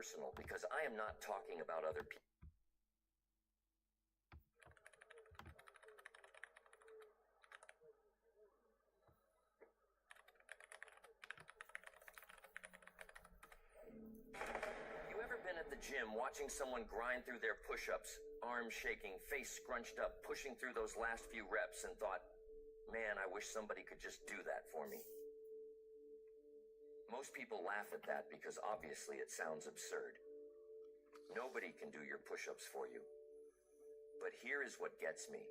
personal because I am not talking about other people. You ever been at the gym watching someone grind through their push-ups, arms shaking, face scrunched up, pushing through those last few reps and thought, man, I wish somebody could just do that for me? Most people laugh at that because obviously it sounds absurd. Nobody can do your push-ups for you. But here is what gets me.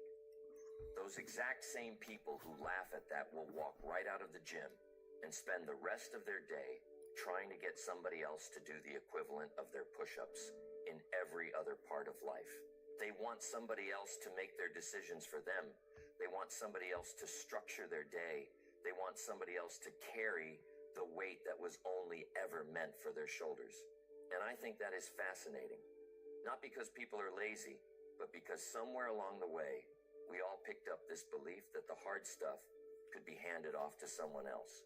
Those exact same people who laugh at that will walk right out of the gym and spend the rest of their day trying to get somebody else to do the equivalent of their push-ups in every other part of life. They want somebody else to make their decisions for them. They want somebody else to structure their day. They want somebody else to carry the weight that was only ever meant for their shoulders. And I think that is fascinating. Not because people are lazy, but because somewhere along the way, we all picked up this belief that the hard stuff could be handed off to someone else.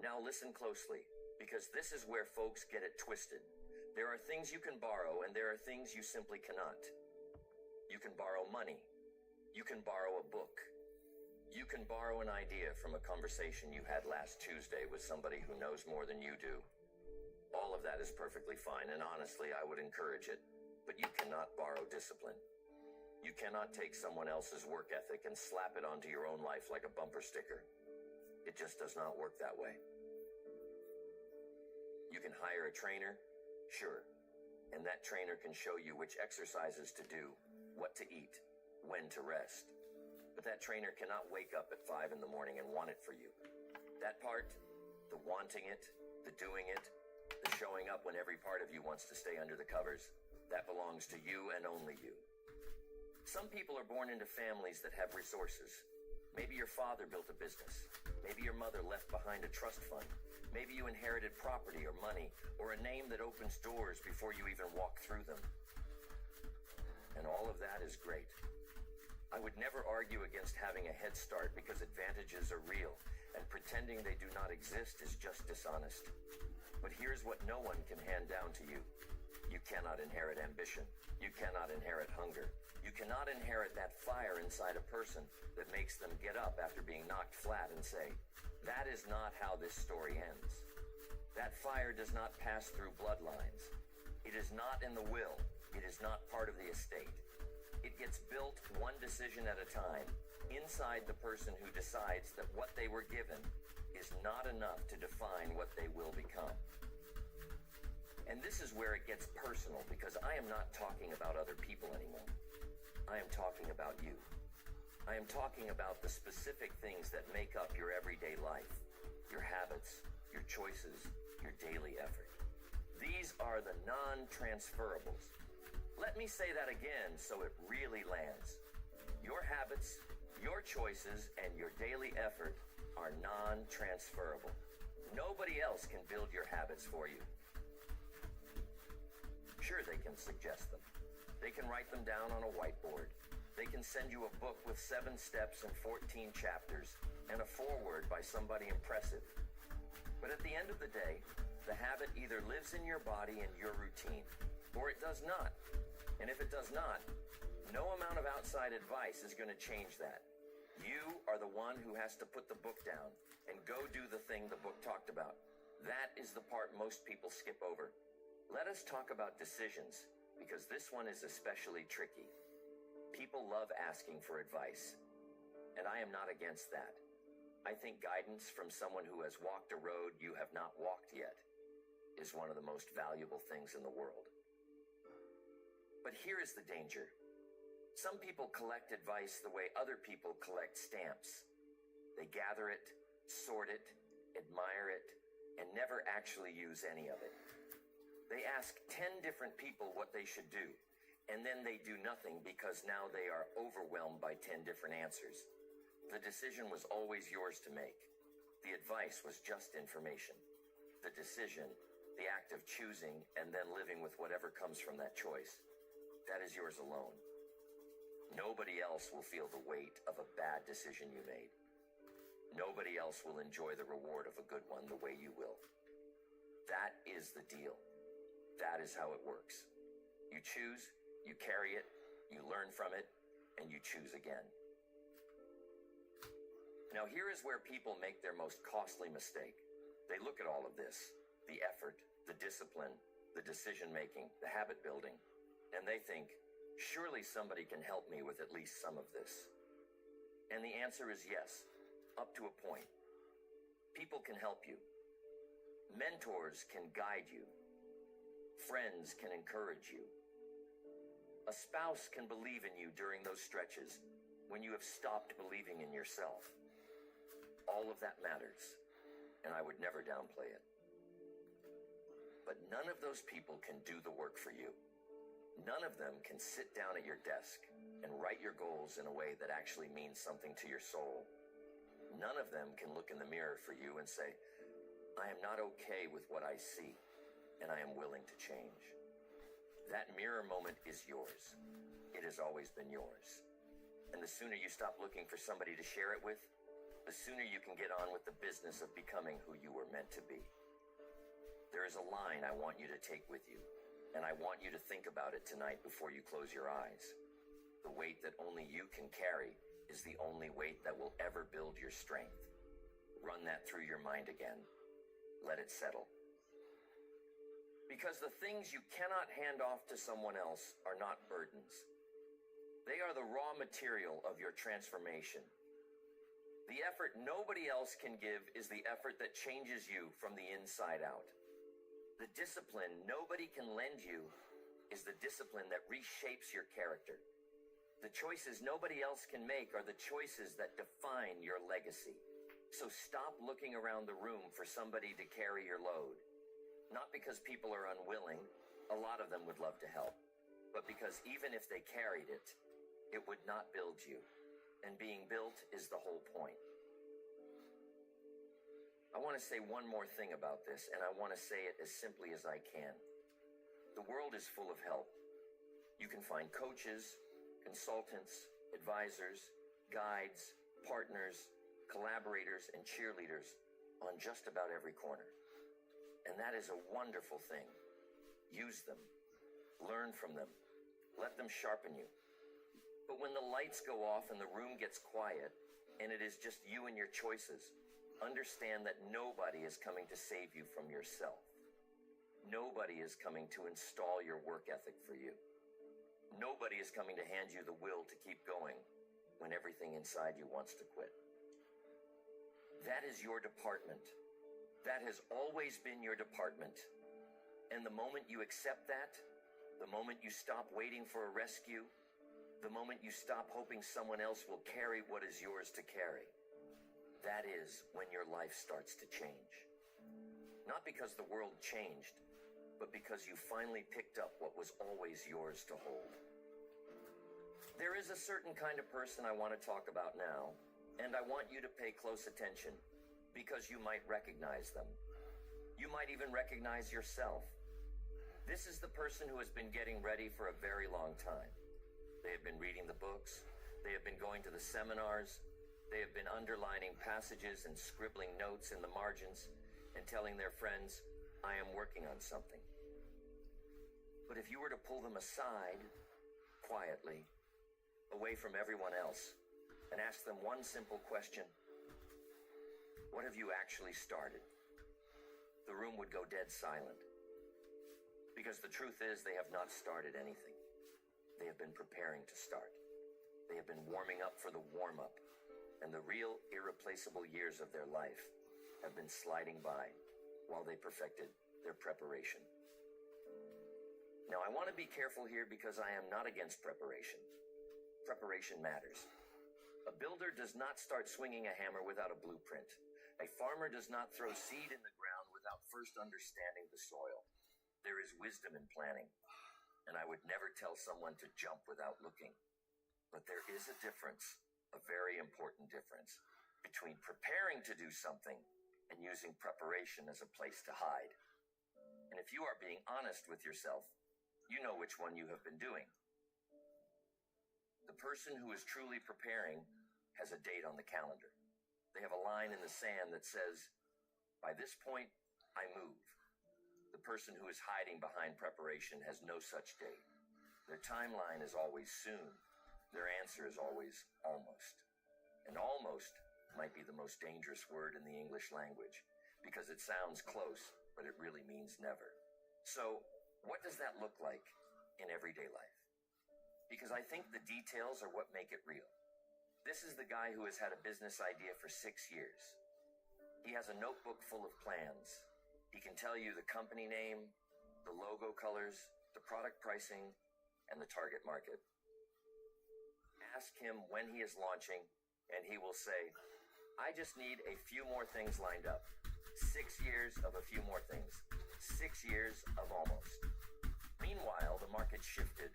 Now listen closely, because this is where folks get it twisted. There are things you can borrow, and there are things you simply cannot. You can borrow money. You can borrow a book. You can borrow an idea from a conversation you had last Tuesday with somebody who knows more than you do. All of that is perfectly fine, and honestly, I would encourage it. But you cannot borrow discipline. You cannot take someone else's work ethic and slap it onto your own life like a bumper sticker. It just does not work that way. You can hire a trainer, sure, and that trainer can show you which exercises to do, what to eat, when to rest. But that trainer cannot wake up at 5 in the morning and want it for you. That part, the wanting it, the doing it, the showing up when every part of you wants to stay under the covers, that belongs to you and only you. Some people are born into families that have resources. Maybe your father built a business. Maybe your mother left behind a trust fund. Maybe you inherited property or money or a name that opens doors before you even walk through them. And all of that is great. I would never argue against having a head start because advantages are real, and pretending they do not exist is just dishonest. But here's what no one can hand down to you. You cannot inherit ambition. You cannot inherit hunger. You cannot inherit that fire inside a person that makes them get up after being knocked flat and say, that is not how this story ends. That fire does not pass through bloodlines. It is not in the will. It is not part of the estate. It gets built one decision at a time inside the person who decides that what they were given is not enough to define what they will become. And this is where it gets personal, because I am not talking about other people anymore. I am talking about you. I am talking about the specific things that make up your everyday life, your habits, your choices, your daily effort. These are the non-transferables. Let me say that again so it really lands. Your habits, your choices, and your daily effort are non-transferable. Nobody else can build your habits for you. Sure, they can suggest them. They can write them down on a whiteboard. They can send you a book with 7 steps and 14 chapters and a foreword by somebody impressive. But at the end of the day, the habit either lives in your body and your routine, or it does not. And if it does not, no amount of outside advice is going to change that. You are the one who has to put the book down and go do the thing the book talked about. That is the part most people skip over. Let us talk about decisions, because this one is especially tricky. People love asking for advice, and I am not against that. I think guidance from someone who has walked a road you have not walked yet is one of the most valuable things in the world. But here is the danger. Some people collect advice the way other people collect stamps. They gather it, sort it, admire it, and never actually use any of it. They ask 10 different people what they should do, and then they do nothing because now they are overwhelmed by 10 different answers. The decision was always yours to make. The advice was just information. The decision, the act of choosing and then living with whatever comes from that choice, that is yours alone. Nobody else will feel the weight of a bad decision you made. Nobody else will enjoy the reward of a good one the way you will. That is the deal. That is how it works. You choose, you carry it, you learn from it, and you choose again. Now here is where people make their most costly mistake. They look at all of this, the effort, the discipline, the decision-making, the habit building, and they think, surely somebody can help me with at least some of this. And the answer is yes, up to a point. People can help you. Mentors can guide you. Friends can encourage you. A spouse can believe in you during those stretches when you have stopped believing in yourself. All of that matters, and I would never downplay it. But none of those people can do the work for you. None of them can sit down at your desk and write your goals in a way that actually means something to your soul. None of them can look in the mirror for you and say, I am not okay with what I see, and I am willing to change. That mirror moment is yours. It has always been yours. And the sooner you stop looking for somebody to share it with, the sooner you can get on with the business of becoming who you were meant to be. There is a line I want you to take with you, and I want you to think about it tonight before you close your eyes. The weight that only you can carry is the only weight that will ever build your strength. Run that through your mind again. Let it settle. Because the things you cannot hand off to someone else are not burdens. They are the raw material of your transformation. The effort nobody else can give is the effort that changes you from the inside out. The discipline nobody can lend you is the discipline that reshapes your character. The choices nobody else can make are the choices that define your legacy. So stop looking around the room for somebody to carry your load. Not because people are unwilling, a lot of them would love to help, but because even if they carried it, it would not build you. And being built is the whole point. I want to say one more thing about this, and I want to say it as simply as I can. The world is full of help. You can find coaches, consultants, advisors, guides, partners, collaborators, and cheerleaders on just about every corner. And that is a wonderful thing. Use them. Learn from them. Let them sharpen you. But when the lights go off and the room gets quiet, and it is just you and your choices, understand that nobody is coming to save you from yourself. Nobody is coming to install your work ethic for you. Nobody is coming to hand you the will to keep going when everything inside you wants to quit. That is your department. That has always been your department. And the moment you accept that, the moment you stop waiting for a rescue, the moment you stop hoping someone else will carry what is yours to carry, that is when your life starts to change. Not because the world changed, but because you finally picked up what was always yours to hold. There is a certain kind of person I want to talk about now, and I want you to pay close attention, because you might recognize them. You might even recognize yourself. This is the person who has been getting ready for a very long time. They have been reading the books. They have been going to the seminars. They have been underlining passages and scribbling notes in the margins and telling their friends, I am working on something. But if you were to pull them aside, quietly, away from everyone else, and ask them one simple question, what have you actually started? The room would go dead silent. Because the truth is, they have not started anything. They have been preparing to start. They have been warming up for the warm-up. And the real, irreplaceable years of their life have been sliding by while they perfected their preparation. Now, I want to be careful here because I am not against preparation. Preparation matters. A builder does not start swinging a hammer without a blueprint. A farmer does not throw seed in the ground without first understanding the soil. There is wisdom in planning, and I would never tell someone to jump without looking. But there is a difference, a very important difference, between preparing to do something and using preparation as a place to hide. And if you are being honest with yourself, you know which one you have been doing. The person who is truly preparing has a date on the calendar. They have a line in the sand that says, by this point, I move. The person who is hiding behind preparation has no such date. Their timeline is always soon. Their answer is always almost. And almost might be the most dangerous word in the English language because it sounds close, but it really means never. So, what does that look like in everyday life? Because I think the details are what make it real. This is the guy who has had a business idea for 6 years. He has a notebook full of plans. He can tell you the company name, the logo colors, the product pricing, and the target market. Ask him when he is launching, and he will say, I just need a few more things lined up. 6 years of a few more things. 6 years of almost. Meanwhile, the market shifted,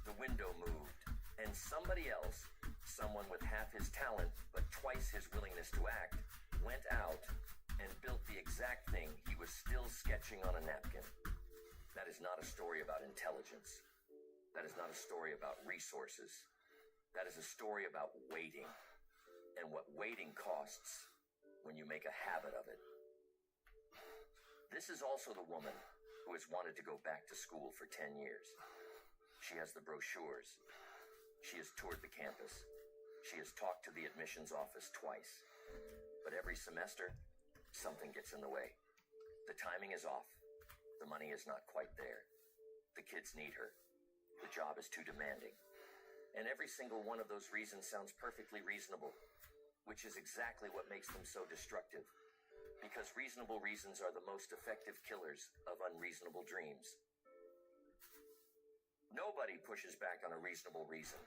the window moved, and somebody else, someone with half his talent but twice his willingness to act, went out and built the exact thing he was still sketching on a napkin. That is not a story about intelligence. That is not a story about resources. That is a story about waiting, and what waiting costs when you make a habit of it. This is also the woman who has wanted to go back to school for 10 years. She has the brochures. She has toured the campus. She has talked to the admissions office twice. But every semester, something gets in the way. The timing is off. The money is not quite there. The kids need her. The job is too demanding. And every single one of those reasons sounds perfectly reasonable, which is exactly what makes them so destructive. Because reasonable reasons are the most effective killers of unreasonable dreams. Nobody pushes back on a reasonable reason.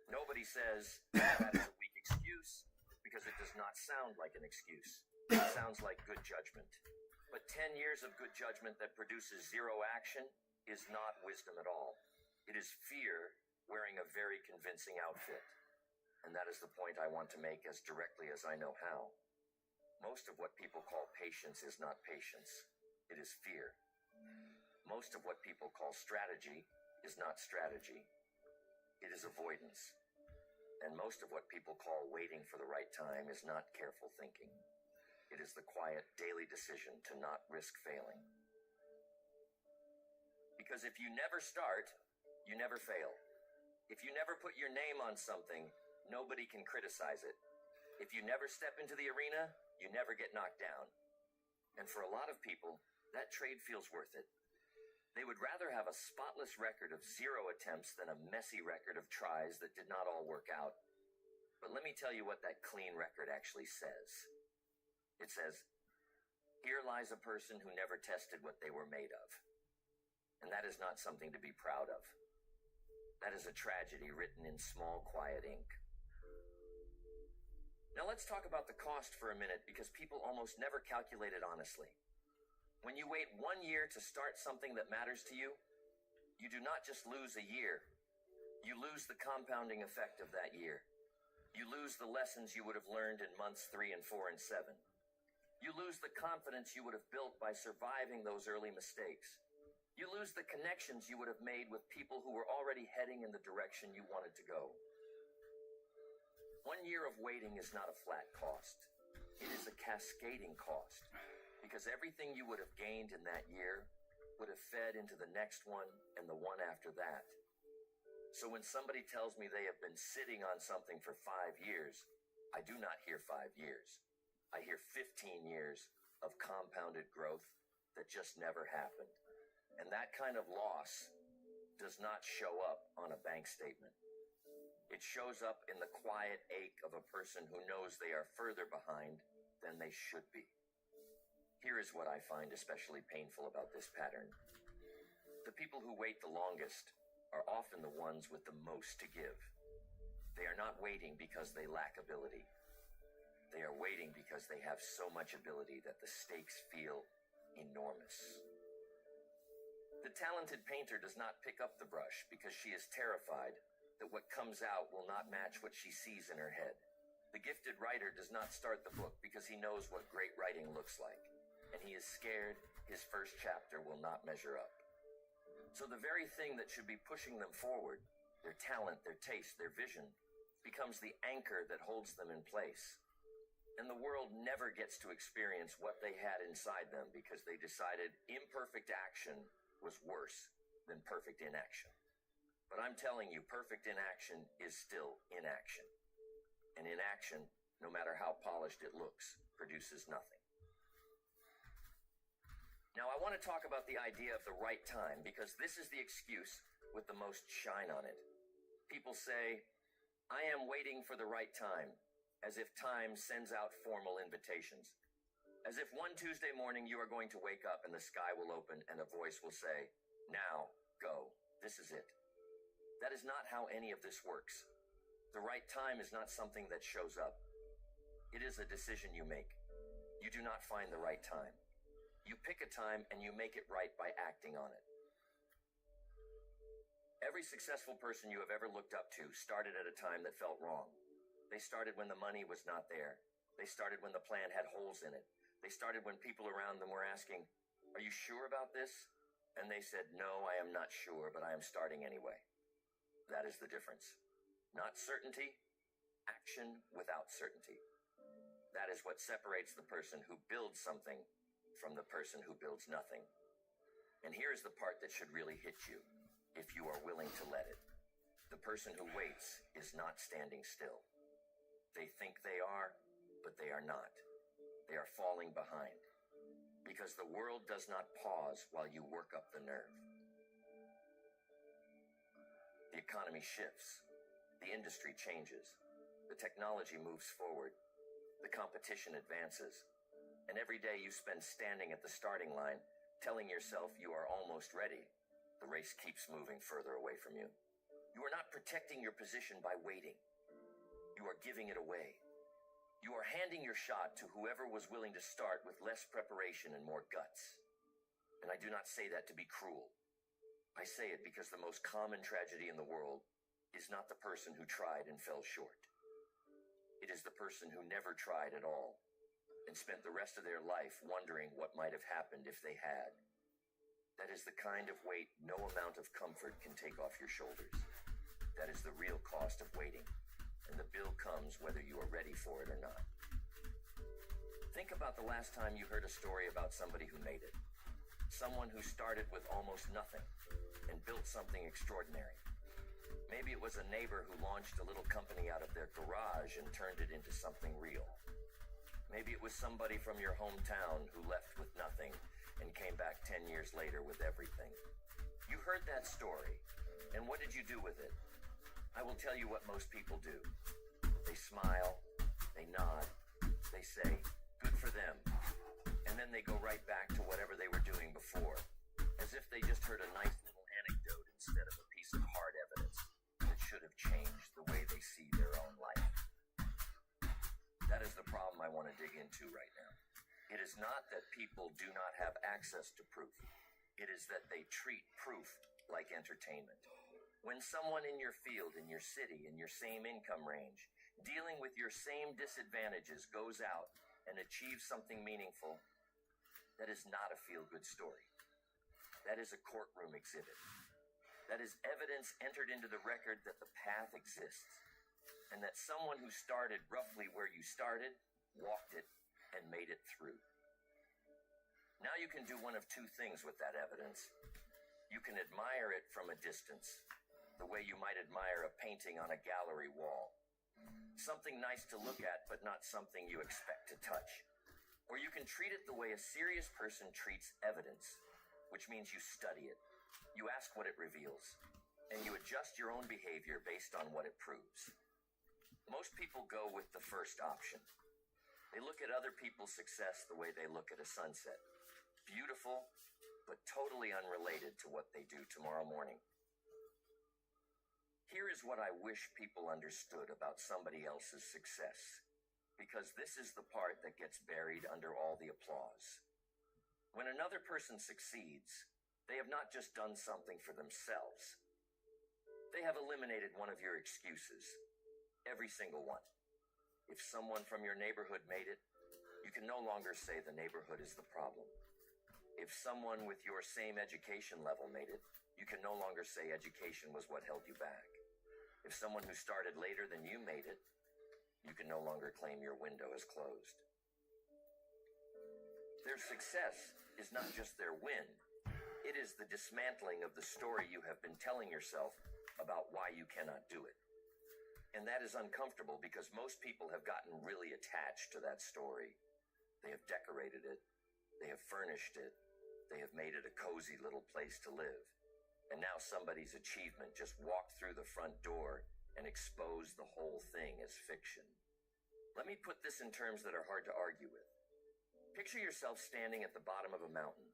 Nobody says, that is a weak excuse, because it does not sound like an excuse. It sounds like good judgment. But 10 years of good judgment that produces zero action is not wisdom at all. It is fear wearing a very convincing outfit. And that is the point I want to make as directly as I know how. Most of what people call patience is not patience. It is fear. Most of what people call strategy is not strategy. It is avoidance. And most of what people call waiting for the right time is not careful thinking. It is the quiet daily decision to not risk failing. Because if you never start, you never fail. If you never put your name on something, nobody can criticize it. If you never step into the arena, you never get knocked down. And for a lot of people, that trade feels worth it. They would rather have a spotless record of 0 attempts than a messy record of tries that did not all work out. But let me tell you what that clean record actually says. It says, here lies a person who never tested what they were made of. And that is not something to be proud of. That is a tragedy written in small, quiet ink. Now let's talk about the cost for a minute, because people almost never calculate it honestly. When you wait 1 year to start something that matters to you, you do not just lose a year. You lose the compounding effect of that year. You lose the lessons you would have learned in months 3 and 4 and 7. You lose the confidence you would have built by surviving those early mistakes. You lose the connections you would have made with people who were already heading in the direction you wanted to go. 1 year of waiting is not a flat cost. It is a cascading cost, because everything you would have gained in that year would have fed into the next one and the one after that. So when somebody tells me they have been sitting on something for 5 years, I do not hear 5 years. I hear 15 years of compounded growth that just never happened. And that kind of loss does not show up on a bank statement. It shows up in the quiet ache of a person who knows they are further behind than they should be. Here is what I find especially painful about this pattern. The people who wait the longest are often the ones with the most to give. They are not waiting because they lack ability. They are waiting because they have so much ability that the stakes feel enormous. The talented painter does not pick up the brush because she is terrified that what comes out will not match what she sees in her head. The gifted writer does not start the book because he knows what great writing looks like, and he is scared his first chapter will not measure up. So the very thing that should be pushing them forward, their talent, their taste, their vision, becomes the anchor that holds them in place. And the world never gets to experience what they had inside them because they decided imperfect action was worse than perfect inaction. But I'm telling you, perfect inaction is still inaction. And inaction, no matter how polished it looks, produces nothing. Now, I want to talk about the idea of the right time because this is the excuse with the most shine on it. People say, I am waiting for the right time, as if time sends out formal invitations. As if one Tuesday morning you are going to wake up and the sky will open and a voice will say, now, go, this is it. That is not how any of this works. The right time is not something that shows up. It is a decision you make. You do not find the right time. You pick a time and you make it right by acting on it. Every successful person you have ever looked up to started at a time that felt wrong. They started when the money was not there. They started when the plan had holes in it. They started when people around them were asking, are you sure about this? And they said, no, I am not sure, but I am starting anyway. That is the difference. Not certainty, action without certainty. That is what separates the person who builds something from the person who builds nothing. And here's the part that should really hit you, if you are willing to let it. The person who waits is not standing still. They think they are, but they are not. They are falling behind. Because the world does not pause while you work up the nerve. The economy shifts. The industry changes. The technology moves forward. The competition advances. And every day you spend standing at the starting line, telling yourself you are almost ready, the race keeps moving further away from you. You are not protecting your position by waiting. You are giving it away. You are handing your shot to whoever was willing to start with less preparation and more guts. And I do not say that to be cruel. I say it because the most common tragedy in the world is not the person who tried and fell short. It is the person who never tried at all and spent the rest of their life wondering what might have happened if they had. That is the kind of weight no amount of comfort can take off your shoulders. That is the real cost of waiting. And the bill comes whether you are ready for it or not. Think about the last time you heard a story about somebody who made it. Someone who started with almost nothing and built something extraordinary. Maybe it was a neighbor who launched a little company out of their garage and turned it into something real. Maybe it was somebody from your hometown who left with nothing and came back 10 years later with everything. You heard that story, and what did you do with it? I will tell you what most people do. They smile, they nod, they say, good for them, and then they go right back to whatever they were doing before, as if they just heard a nice little anecdote instead of a piece of hard evidence that should have changed the way they see their own life. That is the problem I want to dig into right now. It is not that people do not have access to proof. It is that they treat proof like entertainment. When someone in your field, in your city, in your same income range, dealing with your same disadvantages goes out and achieves something meaningful, that is not a feel-good story. That is a courtroom exhibit. That is evidence entered into the record that the path exists, and that someone who started roughly where you started, walked it, and made it through. Now you can do one of two things with that evidence. You can admire it from a distance, the way you might admire a painting on a gallery wall. Something nice to look at, but not something you expect to touch. Or you can treat it the way a serious person treats evidence, which means you study it. You ask what it reveals, and you adjust your own behavior based on what it proves. Most people go with the first option. They look at other people's success the way they look at a sunset. Beautiful, but totally unrelated to what they do tomorrow morning. Here is what I wish people understood about somebody else's success, because this is the part that gets buried under all the applause. When another person succeeds, they have not just done something for themselves. They have eliminated one of your excuses, every single one. If someone from your neighborhood made it, you can no longer say the neighborhood is the problem. If someone with your same education level made it, you can no longer say education was what held you back. If someone who started later than you made it, you can no longer claim your window is closed. Their success is not just their win. It is the dismantling of the story you have been telling yourself about why you cannot do it. And that is uncomfortable because most people have gotten really attached to that story. They have decorated it. They have furnished it. They have made it a cozy little place to live. And now somebody's achievement just walked through the front door and exposed the whole thing as fiction. Let me put this in terms that are hard to argue with. Picture yourself standing at the bottom of a mountain,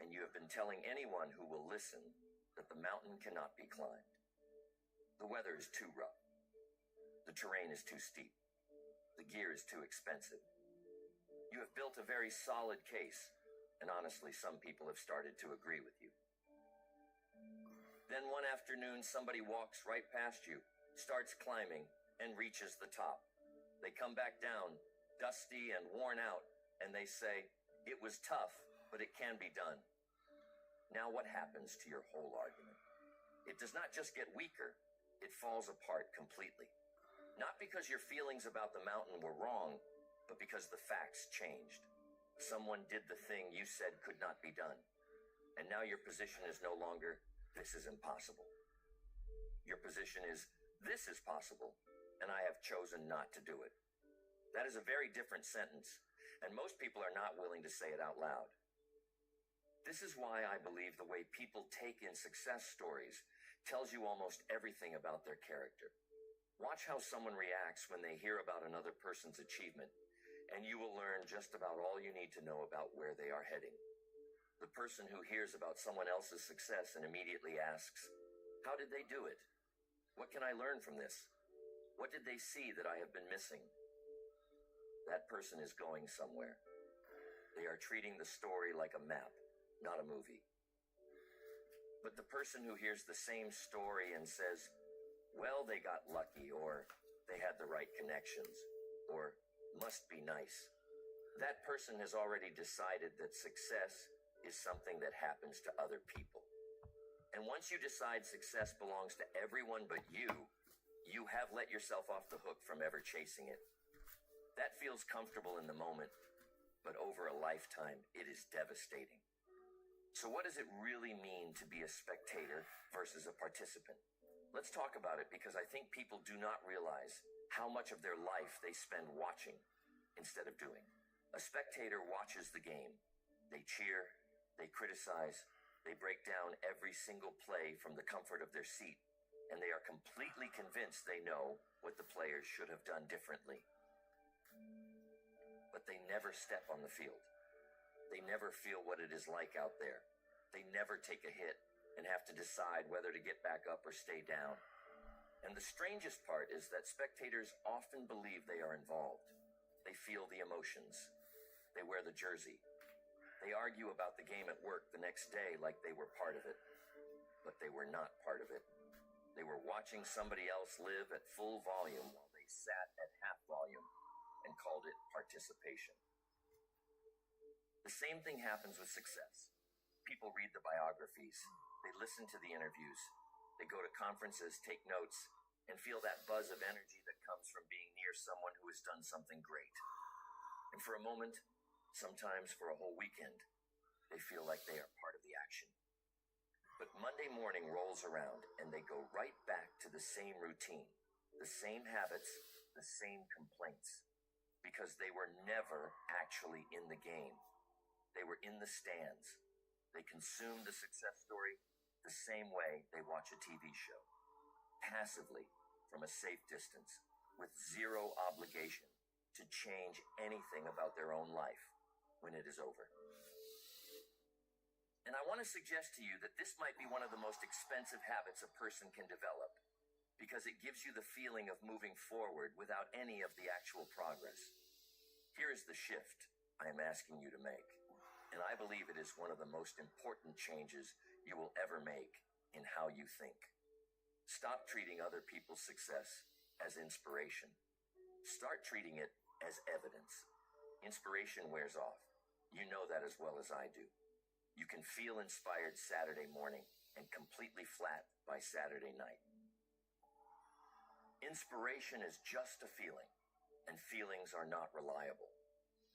and you have been telling anyone who will listen that the mountain cannot be climbed. The weather is too rough. The terrain is too steep. The gear is too expensive. You have built a very solid case, and honestly, some people have started to agree with you. Then one afternoon, somebody walks right past you, starts climbing, and reaches the top. They come back down, dusty and worn out, and they say, "It was tough, but it can be done." Now what happens to your whole argument? It does not just get weaker, it falls apart completely. Not because your feelings about the mountain were wrong, but because the facts changed. Someone did the thing you said could not be done. And now your position is no longer, "This is impossible." Your position is, "This is possible, and I have chosen not to do it." That is a very different sentence, and most people are not willing to say it out loud. This is why I believe the way people take in success stories tells you almost everything about their character. Watch how someone reacts when they hear about another person's achievement, and you will learn just about all you need to know about where they are heading. The person who hears about someone else's success and immediately asks, "How did they do it? What can I learn from this? What did they see that I have been missing?" That person is going somewhere. They are treating the story like a map, not a movie. But the person who hears the same story and says, "Well, they got lucky," or "They had the right connections," or "Must be nice," that person has already decided that success is something that happens to other people. And once you decide success belongs to everyone but you have let yourself off the hook from ever chasing it. That feels comfortable in the moment, but over a lifetime, it is devastating. So what does it really mean to be a spectator versus a participant? Let's talk about it because I think people do not realize how much of their life they spend watching instead of doing. A spectator watches the game. They cheer, they criticize, they break down every single play from the comfort of their seat, and they are completely convinced they know what the players should have done differently. But they never step on the field. They never feel what it is like out there. They never take a hit and have to decide whether to get back up or stay down. And the strangest part is that spectators often believe they are involved. They feel the emotions. They wear the jersey. They argue about the game at work the next day like they were part of it. But they were not part of it. They were watching somebody else live at full volume while they sat at half volume and called it participation. The same thing happens with success. People read the biographies. They listen to the interviews. They go to conferences, take notes, and feel that buzz of energy that comes from being near someone who has done something great. And for a moment, sometimes for a whole weekend, they feel like they are part of the action. But Monday morning rolls around and they go right back to the same routine, the same habits, the same complaints, because they were never actually in the game. They were in the stands. They consumed the success story the same way they watch a TV show, passively from a safe distance, with zero obligation to change anything about their own life when it is over. And I want to suggest to you that this might be one of the most expensive habits a person can develop, because it gives you the feeling of moving forward without any of the actual progress. Here is the shift I am asking you to make, and I believe it is one of the most important changes you will ever make in how you think. Stop treating other people's success as inspiration. Start treating it as evidence. Inspiration wears off. You know that as well as I do. You can feel inspired Saturday morning and completely flat by Saturday night. Inspiration is just a feeling. and feelings are not reliable.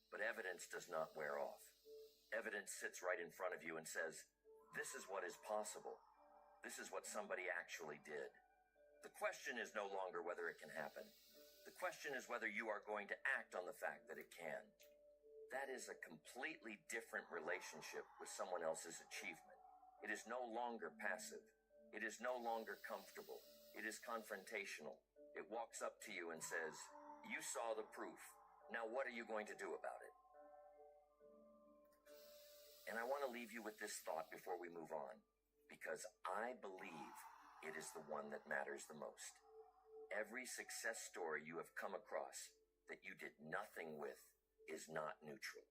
But evidence does not wear off. Evidence sits right in front of you and says, this is what is possible. This is what somebody actually did. The question is no longer whether it can happen. The question is whether you are going to act on the fact that it can. That is a completely different relationship with someone else's achievement. It is no longer passive. It is no longer comfortable. It is confrontational. It walks up to you and says, you saw the proof. Now what are you going to do about it? And I want to leave you with this thought before we move on, because I believe it is the one that matters the most. Every success story you have come across that you did nothing with is not neutral.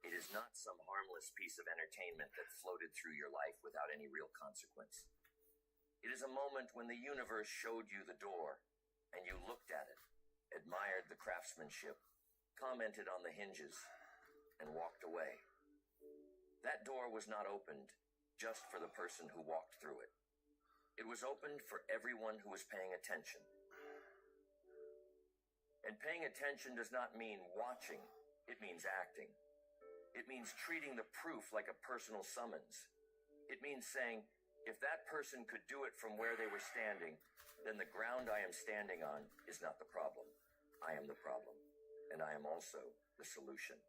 It is not some harmless piece of entertainment that floated through your life without any real consequence. It is a moment when the universe showed you the door and you looked at it, admired the craftsmanship, commented on the hinges, and walked away. That door was not opened just for the person who walked through it. It was opened for everyone who was paying attention. And paying attention does not mean watching. It means acting. It means treating the proof like a personal summons. It means saying, if that person could do it from where they were standing, then the ground I am standing on is not the problem. I am the problem, and I am also the solution.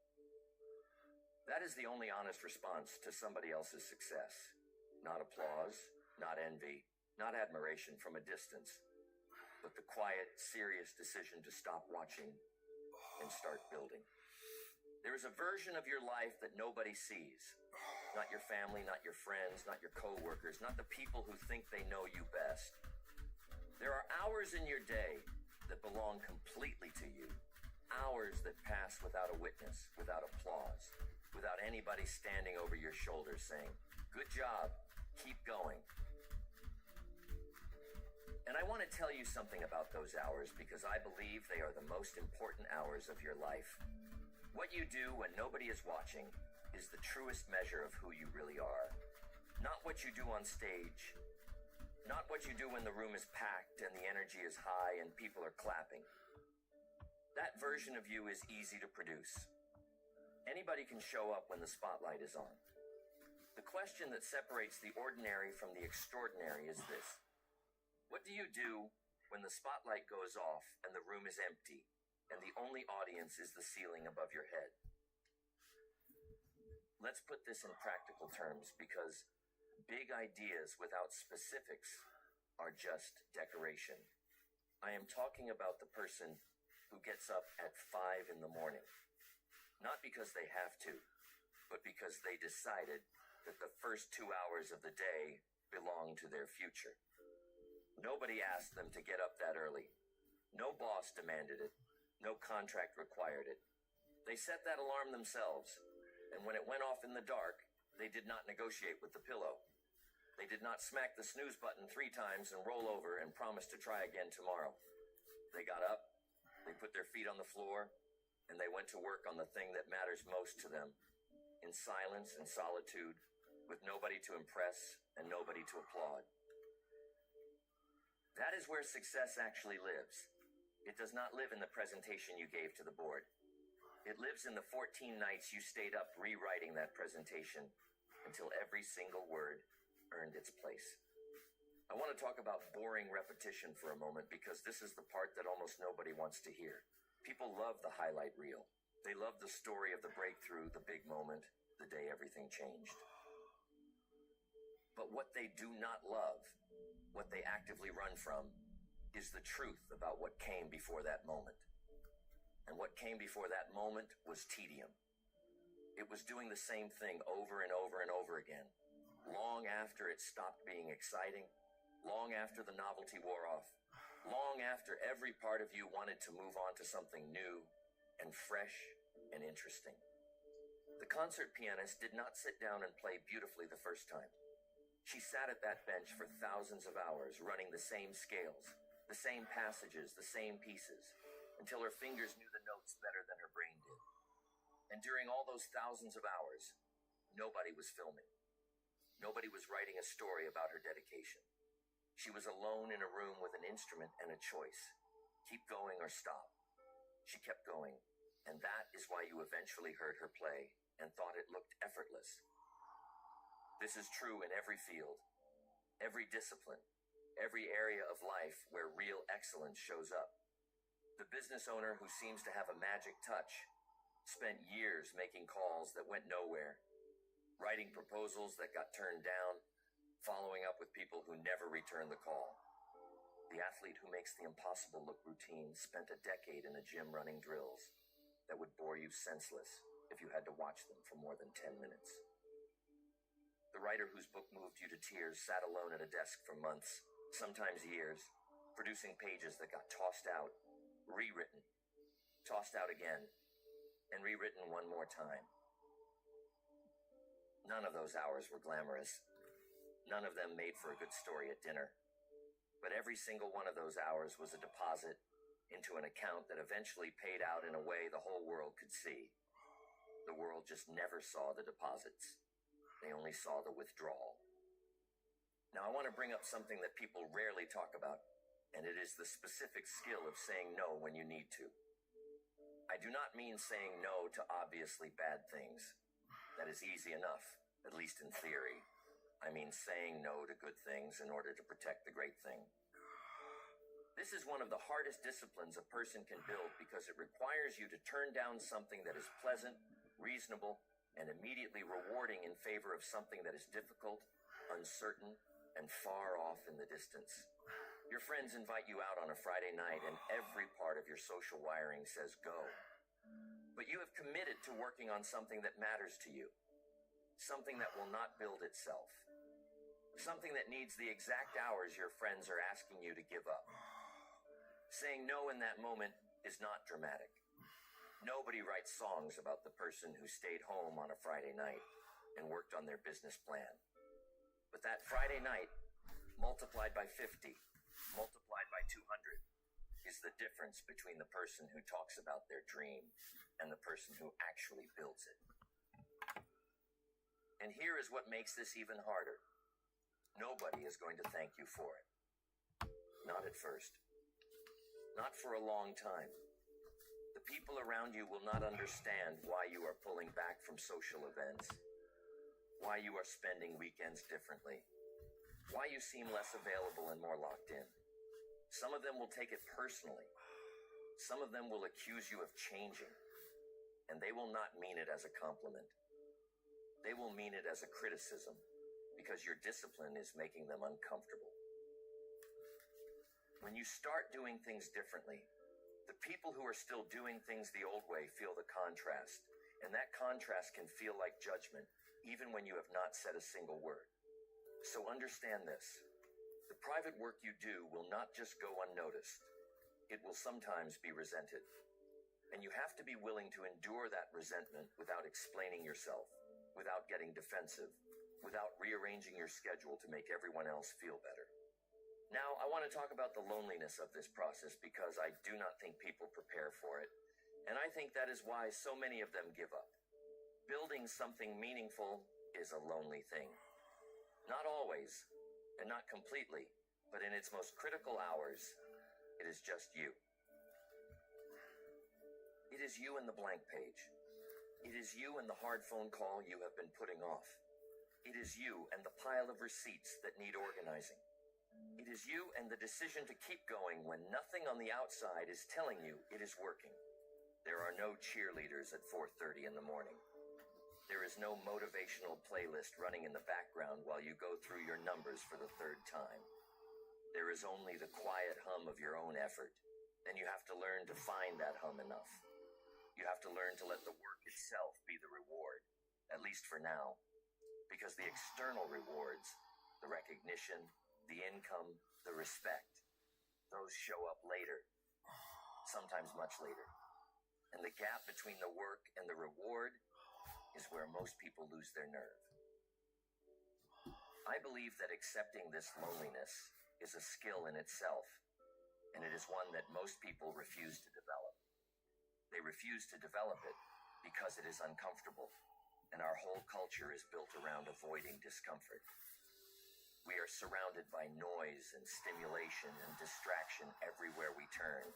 That is the only honest response to somebody else's success. Not applause, not envy, not admiration from a distance, but the quiet, serious decision to stop watching and start building. There is a version of your life that nobody sees. Not your family, not your friends, not your coworkers, not the people who think they know you best. There are hours in your day that belong completely to you. Hours that pass without a witness, without applause, without anybody standing over your shoulder saying, good job, keep going. And I want to tell you something about those hours because I believe they are the most important hours of your life. What you do when nobody is watching is the truest measure of who you really are. Not what you do on stage. Not what you do when the room is packed and the energy is high and people are clapping. That version of you is easy to produce. Anybody can show up when the spotlight is on. The question that separates the ordinary from the extraordinary is this. What do you do when the spotlight goes off and the room is empty and the only audience is the ceiling above your head? Let's put this in practical terms because big ideas without specifics are just decoration. I am talking about the person who gets up at 5 in the morning. Not because they have to, but because they decided that the first 2 hours of the day belong to their future. Nobody asked them to get up that early. No boss demanded it. No contract required it. They set that alarm themselves, and when it went off in the dark, they did not negotiate with the pillow. They did not smack the snooze button 3 times and roll over and promise to try again tomorrow. They got up, they put their feet on the floor, and they went to work on the thing that matters most to them, in silence and solitude, with nobody to impress and nobody to applaud. That is where success actually lives. It does not live in the presentation you gave to the board. It lives in the 14 nights you stayed up rewriting that presentation until every single word earned its place. I want to talk about boring repetition for a moment because this is the part that almost nobody wants to hear. People love the highlight reel. They love the story of the breakthrough, the big moment, the day everything changed. But what they do not love, what they actively run from, is the truth about what came before that moment. And what came before that moment was tedium. It was doing the same thing over and over and over again, long after it stopped being exciting, long after the novelty wore off, long after every part of you wanted to move on to something new and fresh and interesting. The concert pianist did not sit down and play beautifully the first time. She sat at that bench for thousands of hours, running the same scales, the same passages, the same pieces, until her fingers knew the notes better than her brain did. And during all those thousands of hours, nobody was filming. Nobody was writing a story about her dedication. She was alone in a room with an instrument and a choice. Keep going or stop. She kept going, and that is why you eventually heard her play and thought it looked effortless. This is true in every field, every discipline, every area of life where real excellence shows up. The business owner who seems to have a magic touch spent years making calls that went nowhere, writing proposals that got turned down, following up with people who never returned the call. The athlete who makes the impossible look routine spent a decade in a gym running drills that would bore you senseless if you had to watch them for more than 10 minutes. The writer whose book moved you to tears sat alone at a desk for months, sometimes years, producing pages that got tossed out, rewritten, tossed out again, and rewritten one more time. None of those hours were glamorous. None of them made for a good story at dinner. But every single one of those hours was a deposit into an account that eventually paid out in a way the whole world could see. The world just never saw the deposits. They only saw the withdrawal. Now I want to bring up something that people rarely talk about, and it is the specific skill of saying no when you need to. I do not mean saying no to obviously bad things. That is easy enough, at least in theory. I mean saying no to good things in order to protect the great thing. This is one of the hardest disciplines a person can build because it requires you to turn down something that is pleasant, reasonable, and immediately rewarding in favor of something that is difficult, uncertain, and far off in the distance. Your friends invite you out on a Friday night and every part of your social wiring says go. But you have committed to working on something that matters to you. Something that will not build itself. Something that needs the exact hours your friends are asking you to give up. Saying no in that moment is not dramatic. Nobody writes songs about the person who stayed home on a Friday night and worked on their business plan. But that Friday night, multiplied by 50, multiplied by 200, is the difference between the person who talks about their dream and the person who actually builds it. And here is what makes this even harder. Nobody is going to thank you for it. Not at first. Not for a long time. The people around you will not understand why you are pulling back from social events, why you are spending weekends differently, why you seem less available and more locked in. Some of them will take it personally. Some of them will accuse you of changing, and they will not mean it as a compliment. They will mean it as a criticism, because your discipline is making them uncomfortable. When you start doing things differently, the people who are still doing things the old way feel the contrast, and that contrast can feel like judgment, even when you have not said a single word. So understand this. The private work you do will not just go unnoticed. It will sometimes be resented. And you have to be willing to endure that resentment without explaining yourself, without getting defensive, without rearranging your schedule to make everyone else feel better. Now, I want to talk about the loneliness of this process because I do not think people prepare for it, and I think that is why so many of them give up. Building something meaningful is a lonely thing. Not always, and not completely, but in its most critical hours, it is just you. It is you and the blank page. It is you and the hard phone call you have been putting off. It is you and the pile of receipts that need organizing. It is you and the decision to keep going when nothing on the outside is telling you it is working. There are no cheerleaders at 4:30 in the morning. There is no motivational playlist running in the background while you go through your numbers for the third time. There is only the quiet hum of your own effort, and you have to learn to find that hum enough. You have to learn to let the work itself be the reward, at least for now, because the external rewards, the recognition, the income, the respect, those show up later, sometimes much later. And the gap between the work and the reward is where most people lose their nerve. I believe that accepting this loneliness is a skill in itself, and it is one that most people refuse to develop. They refuse to develop it because it is uncomfortable, and our whole culture is built around avoiding discomfort. We are surrounded by noise and stimulation and distraction everywhere we turn,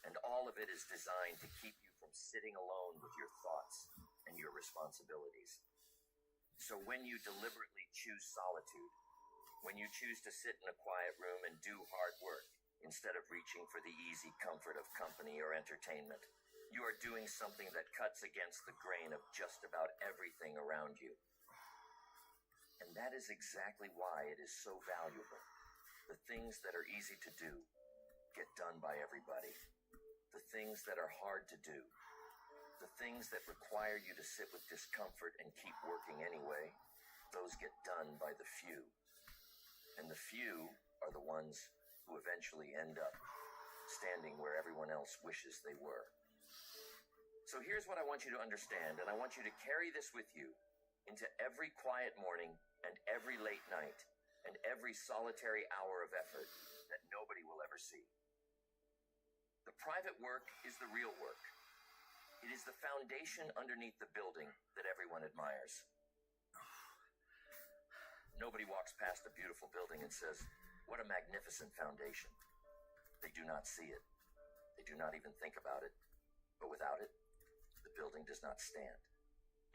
And all of it is designed to keep you from sitting alone with your thoughts and your responsibilities. So when you deliberately choose solitude, when you choose to sit in a quiet room and do hard work instead of reaching for the easy comfort of company or entertainment, you are doing something that cuts against the grain of just about everything around you. And that is exactly why it is so valuable. The things that are easy to do get done by everybody. The things that are hard to do, the things that require you to sit with discomfort and keep working anyway, those get done by the few. And the few are the ones who eventually end up standing where everyone else wishes they were. So here's what I want you to understand, and I want you to carry this with you into every quiet morning and every late night and every solitary hour of effort that nobody will ever see. The private work is the real work. It is the foundation underneath the building that everyone admires. Nobody walks past a beautiful building and says, "What a magnificent foundation." They do not see it. They do not even think about it. But without it, the building does not stand.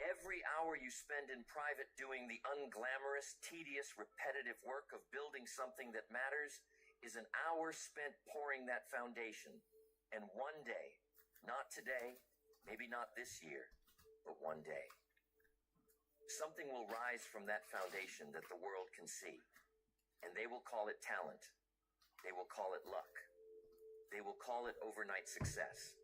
Every hour you spend in private doing the unglamorous, tedious, repetitive work of building something that matters is an hour spent pouring that foundation. And one day, not today, maybe not this year, but one day, something will rise from that foundation that the world can see. And they will call it talent. They will call it luck. They will call it overnight success.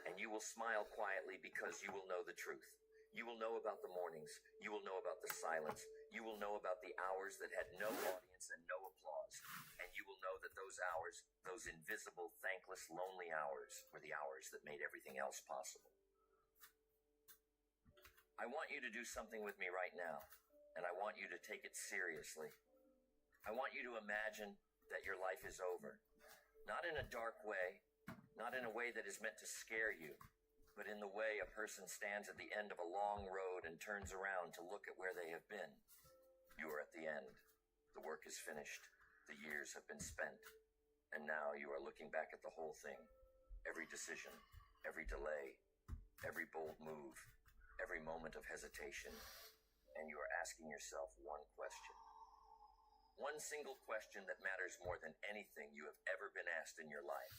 And you will smile quietly because you will know the truth. You will know about the mornings. You will know about the silence. You will know about the hours that had no audience and no applause. And you will know that those hours, those invisible, thankless, lonely hours, were the hours that made everything else possible. I want you to do something with me right now, and I want you to take it seriously. I want you to imagine that your life is over. Not in a dark way, not in a way that is meant to scare you, but in the way a person stands at the end of a long road and turns around to look at where they have been. You are at the end. The work is finished. The years have been spent. And now you are looking back at the whole thing. Every decision, every delay, every bold move, every moment of hesitation. And you are asking yourself one question. One single question that matters more than anything you have ever been asked in your life.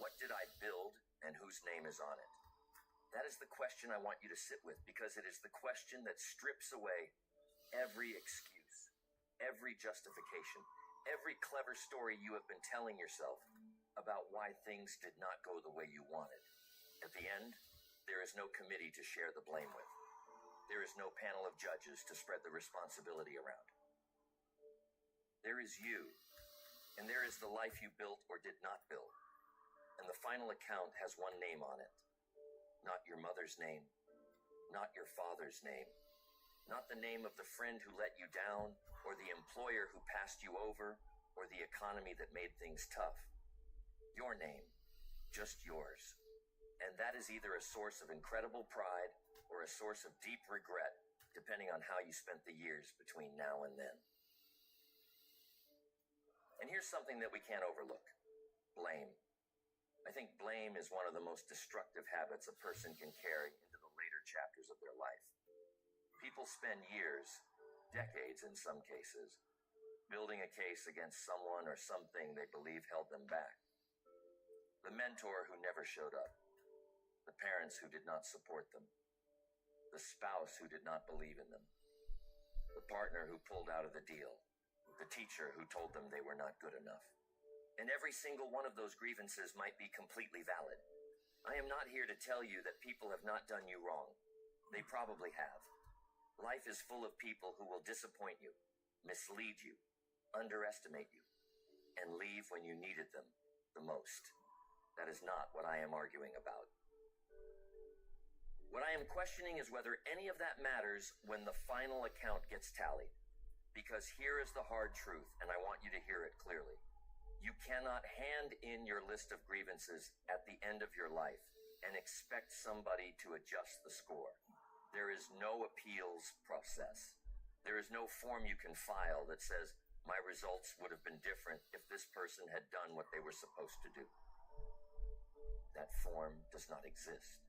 What did I build and whose name is on it? That is the question I want you to sit with, because it is the question that strips away every excuse, every justification, every clever story you have been telling yourself about why things did not go the way you wanted. At the end, there is no committee to share the blame with. There is no panel of judges to spread the responsibility around. There is you, and there is the life you built or did not build. And the final account has one name on it. Not your mother's name, not your father's name, not the name of the friend who let you down, or the employer who passed you over, or the economy that made things tough. Your name, just yours. And that is either a source of incredible pride or a source of deep regret, depending on how you spent the years between now and then. And here's something that we can't overlook: blame. I think blame is one of the most destructive habits a person can carry into the later chapters of their life. People spend years, decades in some cases, building a case against someone or something they believe held them back. The mentor who never showed up, the parents who did not support them, the spouse who did not believe in them, the partner who pulled out of the deal, the teacher who told them they were not good enough. And every single one of those grievances might be completely valid. I am not here to tell you that people have not done you wrong. They probably have. Life is full of people who will disappoint you, mislead you, underestimate you, and leave when you needed them the most. That is not what I am arguing about. What I am questioning is whether any of that matters when the final account gets tallied. Because here is the hard truth, and I want you to hear it clearly. You cannot hand in your list of grievances at the end of your life and expect somebody to adjust the score. There is no appeals process. There is no form you can file that says, my results would have been different if this person had done what they were supposed to do. That form does not exist.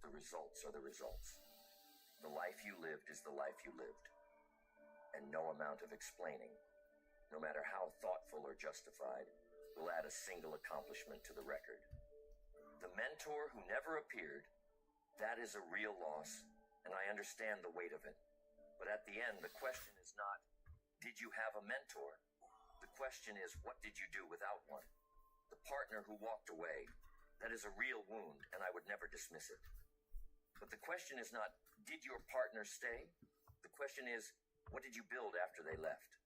The results are the results. The life you lived is the life you lived. And no amount of explaining, no matter how thoughtful or justified, will add a single accomplishment to the record. The mentor who never appeared, that is a real loss, and I understand the weight of it. But at the end, the question is not, did you have a mentor? The question is, what did you do without one? The partner who walked away, that is a real wound, and I would never dismiss it. But the question is not, did your partner stay? The question is, what did you build after they left?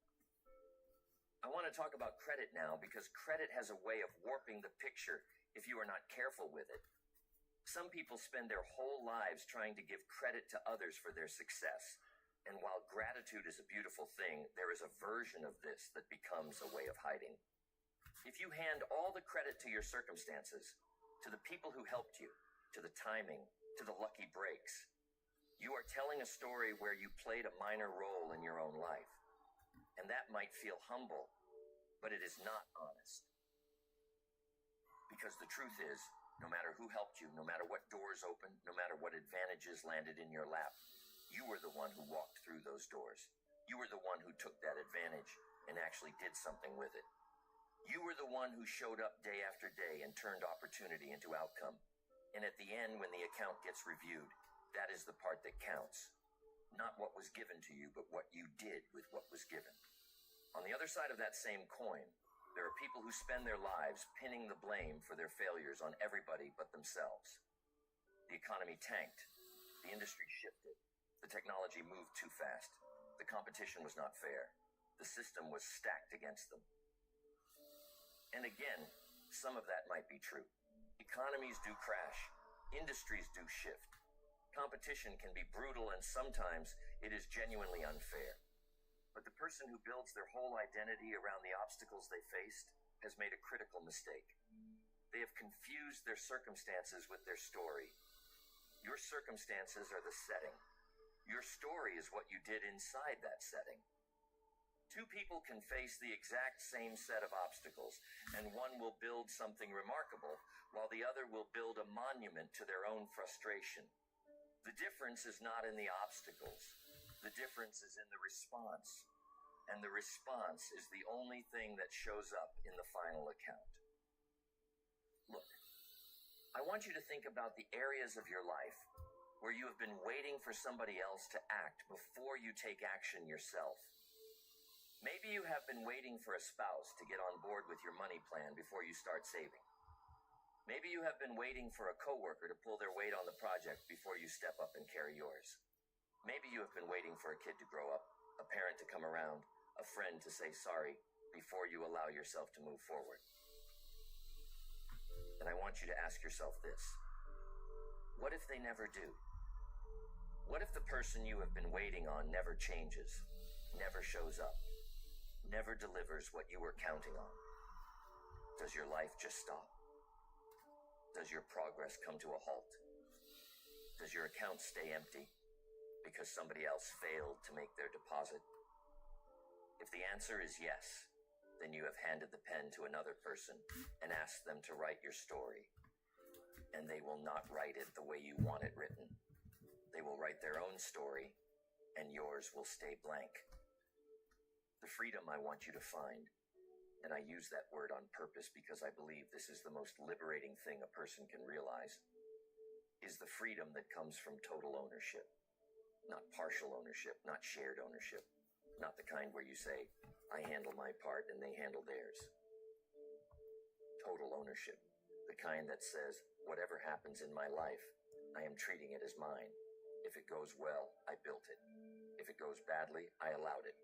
I want to talk about credit now because credit has a way of warping the picture if you are not careful with it. Some people spend their whole lives trying to give credit to others for their success. And while gratitude is a beautiful thing, there is a version of this that becomes a way of hiding. If you hand all the credit to your circumstances, to the people who helped you, to the timing, to the lucky breaks, you are telling a story where you played a minor role in your own life. And that might feel humble, but it is not honest. Because the truth is, no matter who helped you, no matter what doors opened, no matter what advantages landed in your lap, you were the one who walked through those doors. You were the one who took that advantage and actually did something with it. You were the one who showed up day after day and turned opportunity into outcome. And at the end, when the account gets reviewed, that is the part that counts. Not what was given to you, but what you did with what was given. On the other side of that same coin, there are people who spend their lives pinning the blame for their failures on everybody but themselves. The economy tanked. The industry shifted. The technology moved too fast. The competition was not fair. The system was stacked against them. And again, some of that might be true. Economies do crash. Industries do shift. Competition can be brutal, and sometimes it is genuinely unfair. But the person who builds their whole identity around the obstacles they faced has made a critical mistake. They have confused their circumstances with their story. Your circumstances are the setting. Your story is what you did inside that setting. Two people can face the exact same set of obstacles, and one will build something remarkable, while the other will build a monument to their own frustration. The difference is not in the obstacles. The difference is in the response. And the response is the only thing that shows up in the final account. Look, I want you to think about the areas of your life where you have been waiting for somebody else to act before you take action yourself. Maybe you have been waiting for a spouse to get on board with your money plan before you start saving. Maybe you have been waiting for a coworker to pull their weight on the project before you step up and carry yours. Maybe you have been waiting for a kid to grow up, a parent to come around, a friend to say sorry before you allow yourself to move forward. And I want you to ask yourself this. What if they never do? What if the person you have been waiting on never changes, never shows up, never delivers what you were counting on? Does your life just stop? Does your progress come to a halt? Does your account stay empty because somebody else failed to make their deposit? If the answer is yes, then you have handed the pen to another person and asked them to write your story. And they will not write it the way you want it written. They will write their own story, and yours will stay blank. The freedom I want you to find, and I use that word on purpose because I believe this is the most liberating thing a person can realize, is the freedom that comes from total ownership. Not partial ownership, not shared ownership, not the kind where you say, I handle my part and they handle theirs. Total ownership, the kind that says, whatever happens in my life, I am treating it as mine. If it goes well, I built it. If it goes badly, I allowed it.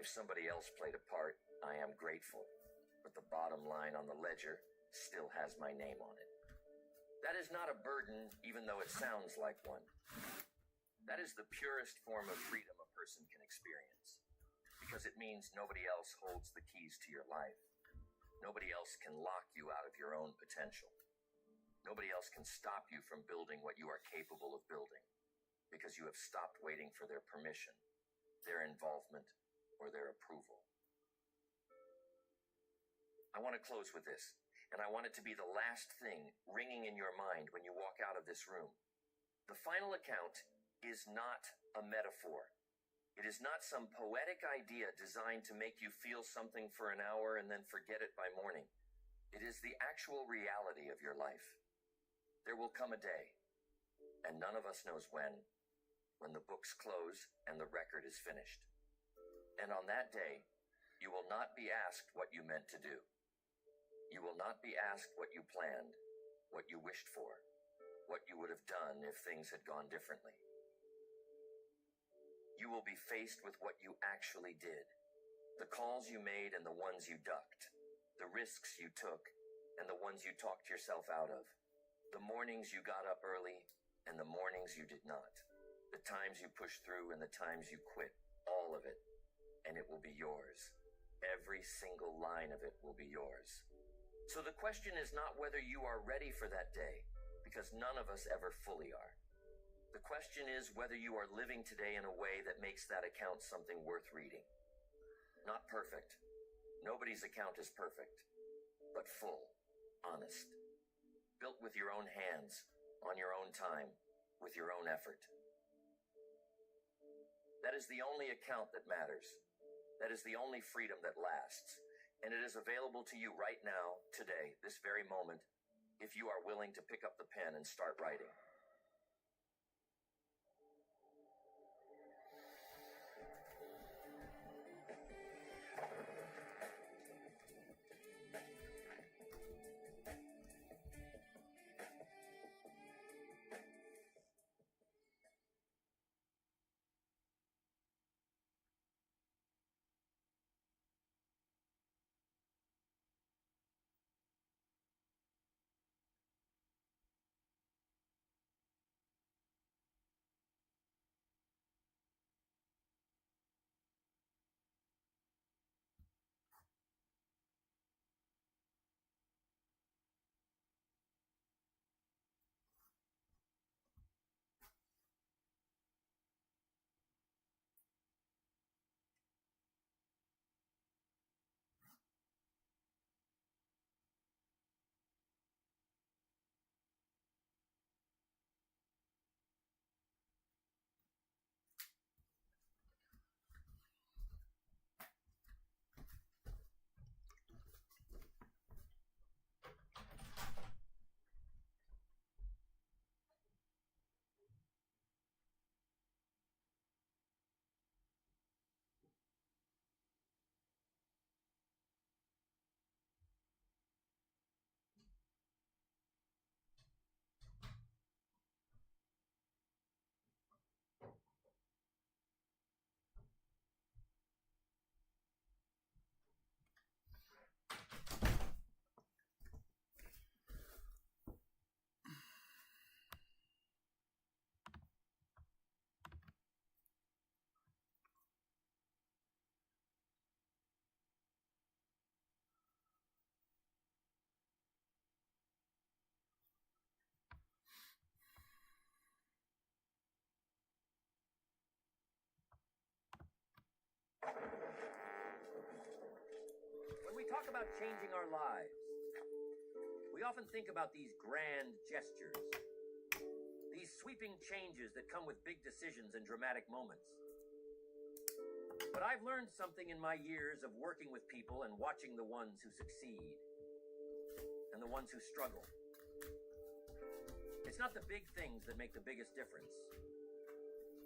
If somebody else played a part, I am grateful. But the bottom line on the ledger still has my name on it. That is not a burden, even though it sounds like one. That is the purest form of freedom a person can experience. Because it means nobody else holds the keys to your life. Nobody else can lock you out of your own potential. Nobody else can stop you from building what you are capable of building. Because you have stopped waiting for their permission, their involvement, or their approval. I want to close with this. and I want it to be the last thing ringing in your mind when you walk out of this room. The final account is not a metaphor. It is not some poetic idea designed to make you feel something for an hour and then forget it by morning. It is the actual reality of your life. There will come a day, and none of us knows when the books close and the record is finished. And on that day, you will not be asked what you meant to do. You will not be asked what you planned, what you wished for, what you would have done if things had gone differently. You will be faced with what you actually did, the calls you made and the ones you ducked, the risks you took and the ones you talked yourself out of, the mornings you got up early and the mornings you did not, the times you pushed through and the times you quit, all of it, and it will be yours. Every single line of it will be yours. So the question is not whether you are ready for that day, because none of us ever fully are. The question is whether you are living today in a way that makes that account something worth reading. Not perfect. Nobody's account is perfect, but full, honest, built with your own hands, on your own time, with your own effort. That is the only account that matters. That is the only freedom that lasts, and it is available to you right now, today, this very moment, if you are willing to pick up the pen and start writing. When we talk about changing our lives, we often think about these grand gestures, these sweeping changes that come with big decisions and dramatic moments. But I've learned something in my years of working with people and watching the ones who succeed and the ones who struggle. It's not the big things that make the biggest difference.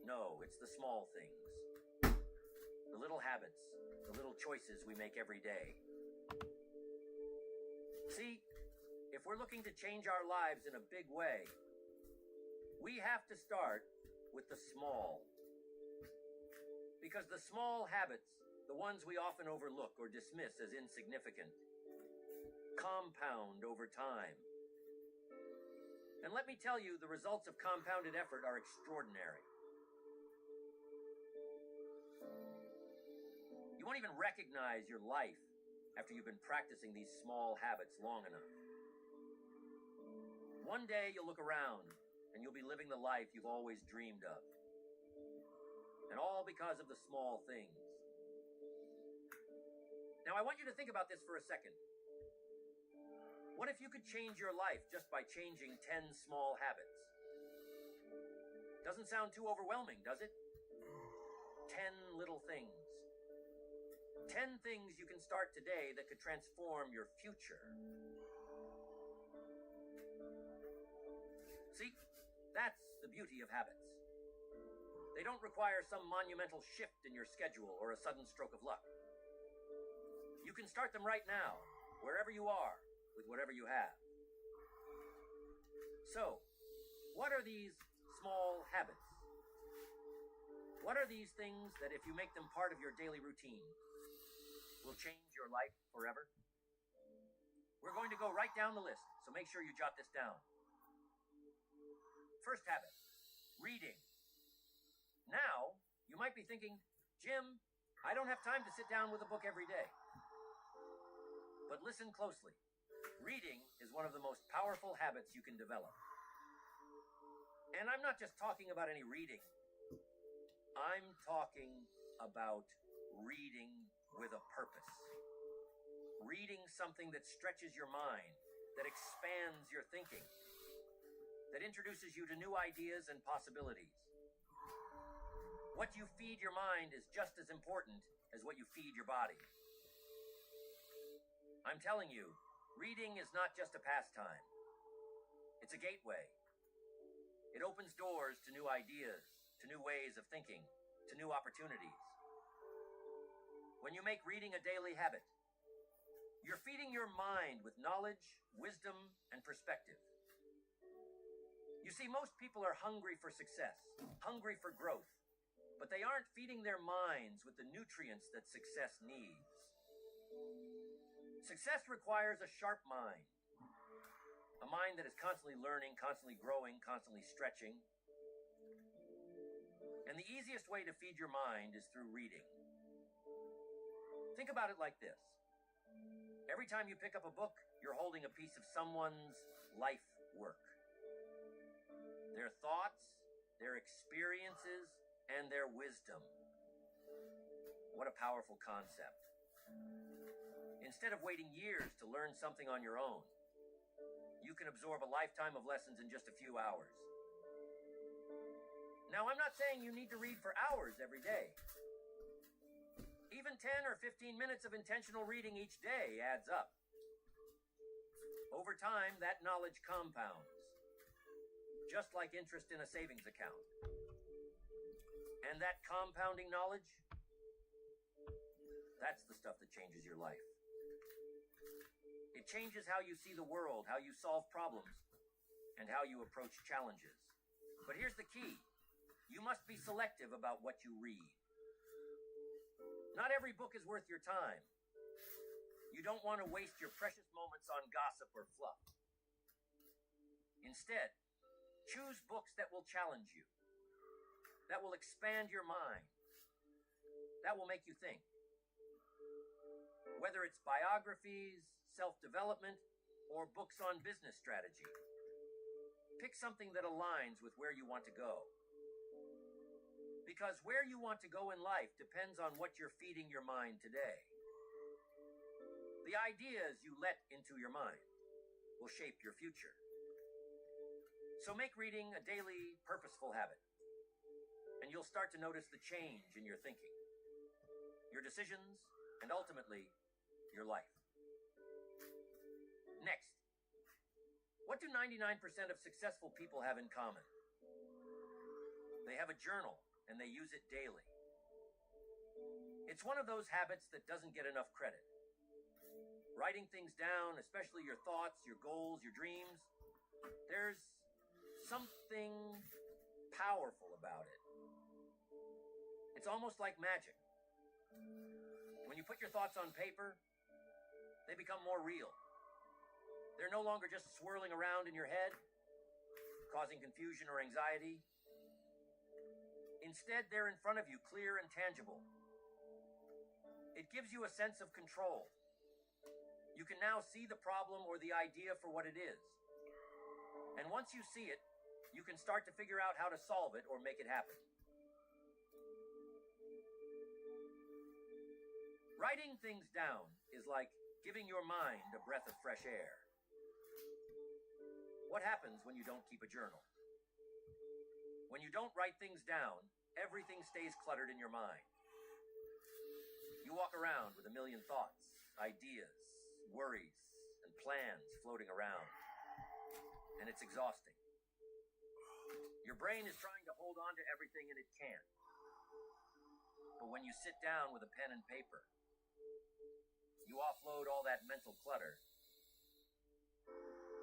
No, it's the small things. The little habits, the little choices we make every day. See, if we're looking to change our lives in a big way, we have to start with the small. Because the small habits, the ones we often overlook or dismiss as insignificant, compound over time. And let me tell you, the results of compounded effort are extraordinary. You won't even recognize your life after you've been practicing these small habits long enough. One day you'll look around and you'll be living the life you've always dreamed of. And all because of the small things. Now I want you to think about this for a second. What if you could change your life just by changing 10 small habits? Doesn't sound too overwhelming, does it? 10 little things. 10 things you can start today that could transform your future. See, that's the beauty of habits. They don't require some monumental shift in your schedule or a sudden stroke of luck. You can start them right now, wherever you are, with whatever you have. So, what are these small habits? What are these things that, if you make them part of your daily routine, will change your life forever? We're going to go right down the list, so make sure you jot this down. First habit, reading. Now, you might be thinking, Jim, I don't have time to sit down with a book every day. But listen closely. Reading is one of the most powerful habits you can develop. And I'm not just talking about any reading. I'm talking about reading with a purpose. Reading something that stretches your mind, that expands your thinking, that introduces you to new ideas and possibilities. What you feed your mind is just as important as what you feed your body. I'm telling you, reading is not just a pastime. It's a gateway. It opens doors to new ideas, to new ways of thinking, to new opportunities. When you make reading a daily habit, you're feeding your mind with knowledge, wisdom, and perspective. You see, most people are hungry for success, hungry for growth, but they aren't feeding their minds with the nutrients that success needs. Success requires a sharp mind, a mind that is constantly learning, constantly growing, constantly stretching. And the easiest way to feed your mind is through reading. Think about it like this. Every time you pick up a book, you're holding a piece of someone's life work. Their thoughts, their experiences, and their wisdom. What a powerful concept. Instead of waiting years to learn something on your own, you can absorb a lifetime of lessons in just a few hours. Now, I'm not saying you need to read for hours every day. Even 10 or 15 minutes of intentional reading each day adds up. Over time, that knowledge compounds, just like interest in a savings account. And that compounding knowledge, that's the stuff that changes your life. It changes how you see the world, how you solve problems, and how you approach challenges. But here's the key. You must be selective about what you read. Not every book is worth your time. You don't want to waste your precious moments on gossip or fluff. Instead, choose books that will challenge you, that will expand your mind, that will make you think. Whether it's biographies, self-development, or books on business strategy, pick something that aligns with where you want to go. Because where you want to go in life depends on what you're feeding your mind today. The ideas you let into your mind will shape your future. So make reading a daily, purposeful habit, and you'll start to notice the change in your thinking, your decisions, and ultimately, your life. Next, what do 99% of successful people have in common? They have a journal, and they use it daily. It's one of those habits that doesn't get enough credit. Writing things down, especially your thoughts, your goals, your dreams, there's something powerful about it. It's almost like magic. When you put your thoughts on paper, they become more real. They're no longer just swirling around in your head, causing confusion or anxiety. Instead, they're in front of you, clear and tangible. It gives you a sense of control. You can now see the problem or the idea for what it is. And once you see it, you can start to figure out how to solve it or make it happen. Writing things down is like giving your mind a breath of fresh air. What happens when you don't keep a journal? When you don't write things down, everything stays cluttered in your mind. You walk around with a million thoughts, ideas, worries, and plans floating around. And it's exhausting. Your brain is trying to hold on to everything and it can't. But when you sit down with a pen and paper, you offload all that mental clutter.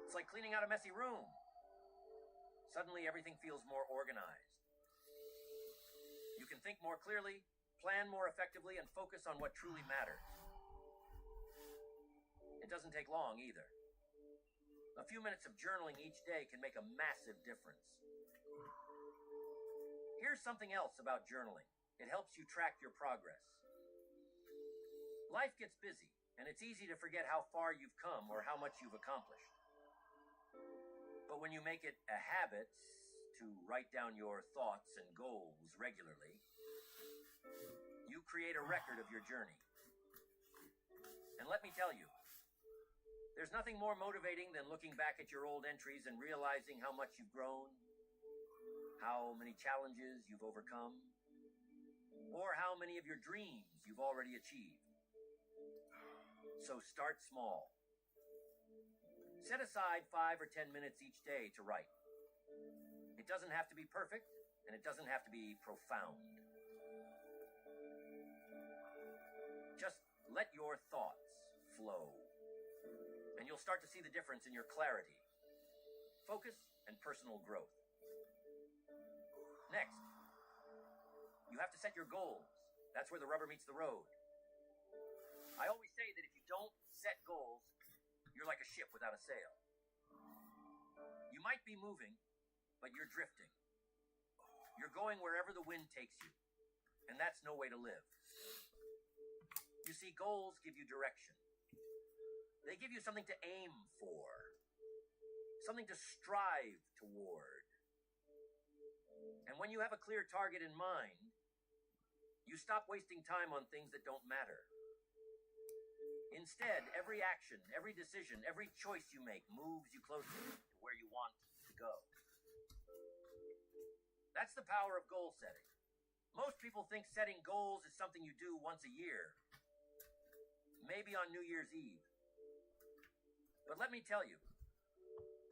It's like cleaning out a messy room. Suddenly everything feels more organized. You can think more clearly, plan more effectively, and focus on what truly matters. It doesn't take long either. A few minutes of journaling each day can make a massive difference. Here's something else about journaling. It helps you track your progress. Life gets busy, and it's easy to forget how far you've come or how much you've accomplished. But when you make it a habit to write down your thoughts and goals regularly, you create a record of your journey. And let me tell you, there's nothing more motivating than looking back at your old entries and realizing how much you've grown, how many challenges you've overcome, or how many of your dreams you've already achieved. So start small. Set aside 5 or 10 minutes each day to write. It doesn't have to be perfect, and it doesn't have to be profound. Just let your thoughts flow, and you'll start to see the difference in your clarity, focus, and personal growth. Next, you have to set your goals. That's where the rubber meets the road. I always say that if you don't set goals, you're like a ship without a sail. You might be moving, but you're drifting. You're going wherever the wind takes you, and that's no way to live. You see, goals give you direction. They give you something to aim for, something to strive toward. And when you have a clear target in mind, you stop wasting time on things that don't matter. Instead, every action, every decision, every choice you make moves you closer to where you want to go. That's the power of goal setting. Most people think setting goals is something you do once a year, maybe on New Year's Eve. But let me tell you,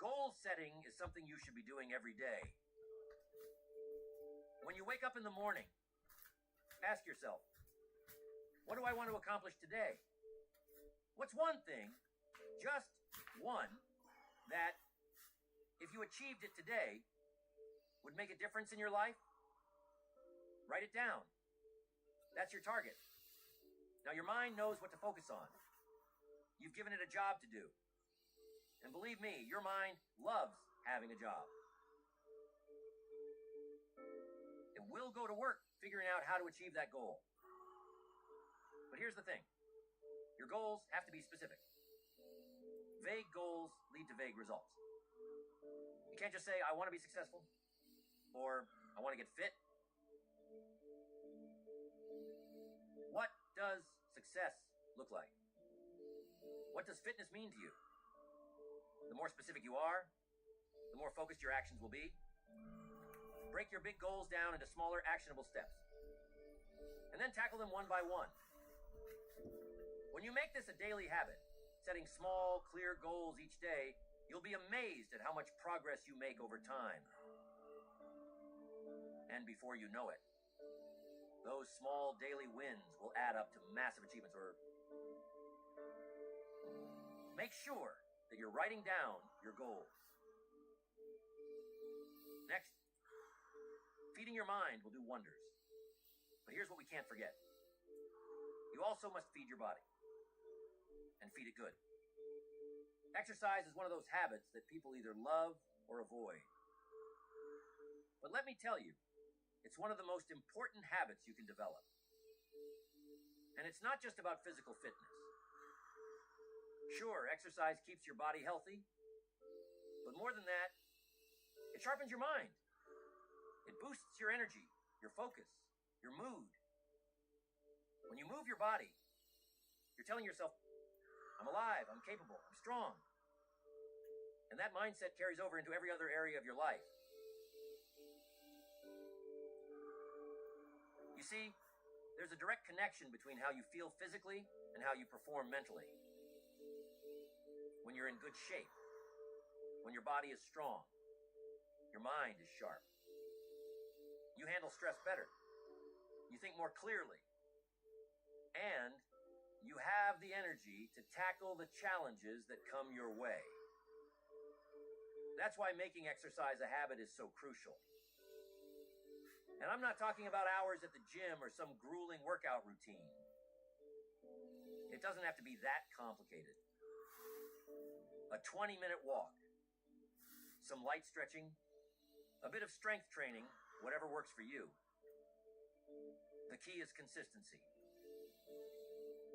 goal setting is something you should be doing every day. When you wake up in the morning, ask yourself, what do I want to accomplish today? What's one thing, just one, that if you achieved it today would make a difference in your life? Write it down. That's your target. Now your mind knows what to focus on. You've given it a job to do. And believe me, your mind loves having a job. It will go to work figuring out how to achieve that goal. But here's the thing. Your goals have to be specific. Vague goals lead to vague results. You can't just say, I want to be successful, or I want to get fit. What does success look like? What does fitness mean to you? The more specific you are, the more focused your actions will be. Break your big goals down into smaller, actionable steps, and then tackle them one by one. When you make this a daily habit, setting small, clear goals each day, you'll be amazed at how much progress you make over time. And before you know it, those small daily wins will add up to massive achievements. Or make sure that you're writing down your goals. Next, feeding your mind will do wonders. But here's what we can't forget. You also must feed your body. And feed it good. Exercise is one of those habits that people either love or avoid. But let me tell you, it's one of the most important habits you can develop. And it's not just about physical fitness. Sure, exercise keeps your body healthy, but more than that, it sharpens your mind. It boosts your energy, your focus, your mood. When you move your body, you're telling yourself, I'm alive, I'm capable, I'm strong. And that mindset carries over into every other area of your life. You see, there's a direct connection between how you feel physically and how you perform mentally. When you're in good shape, when your body is strong, your mind is sharp. You handle stress better. You think more clearly. And you have the energy to tackle the challenges that come your way. That's why making exercise a habit is so crucial. And I'm not talking about hours at the gym or some grueling workout routine. It doesn't have to be that complicated. A 20-minute walk, some light stretching, a bit of strength training, whatever works for you. The key is consistency.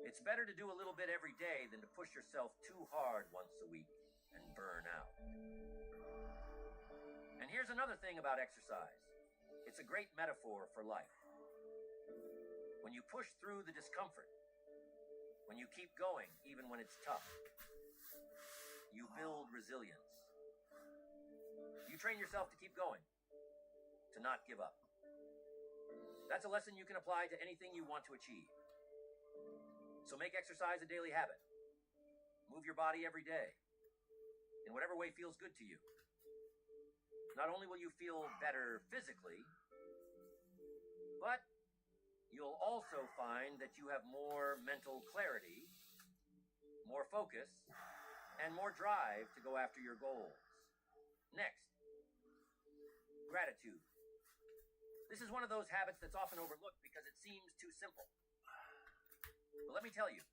It's better to do a little bit every day than to push yourself too hard once a week and burn out. And here's another thing about exercise. It's a great metaphor for life. When you push through the discomfort, when you keep going even when it's tough, you build resilience. You train yourself to keep going, to not give up. That's a lesson you can apply to anything you want to achieve. So make exercise a daily habit. Move your body every day, in whatever way feels good to you. Not only will you feel better physically, but you'll also find that you have more mental clarity, more focus, and more drive to go after your goals. Next, gratitude. This is one of those habits that's often overlooked because it seems too simple. But let me tell you,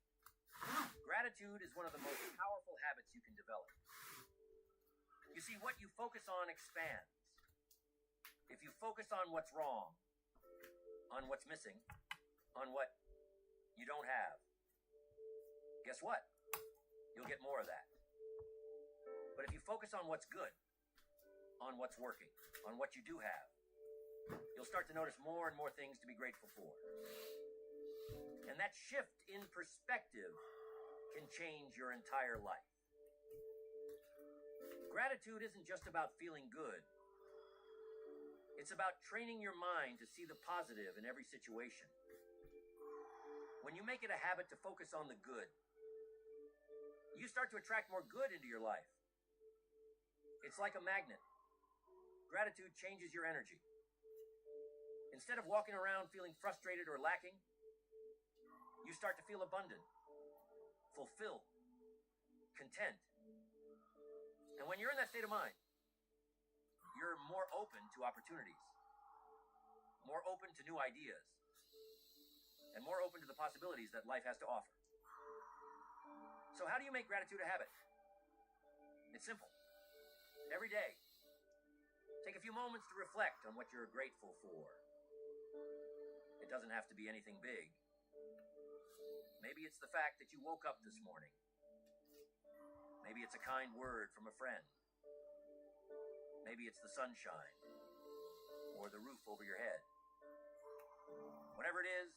gratitude is one of the most powerful habits you can develop. You see, what you focus on expands. If you focus on what's wrong, on what's missing, on what you don't have, guess what? You'll get more of that. But if you focus on what's good, on what's working, on what you do have, you'll start to notice more and more things to be grateful for. And that shift in perspective can change your entire life. Gratitude isn't just about feeling good. It's about training your mind to see the positive in every situation. When you make it a habit to focus on the good, you start to attract more good into your life. It's like a magnet. Gratitude changes your energy. Instead of walking around feeling frustrated or lacking, you start to feel abundant, fulfilled, content. And when you're in that state of mind, you're more open to opportunities, more open to new ideas, and more open to the possibilities that life has to offer. So how do you make gratitude a habit? It's simple. Every day, take a few moments to reflect on what you're grateful for. It doesn't have to be anything big. Maybe it's the fact that you woke up this morning. Maybe it's a kind word from a friend. Maybe it's the sunshine or the roof over your head. Whatever it is,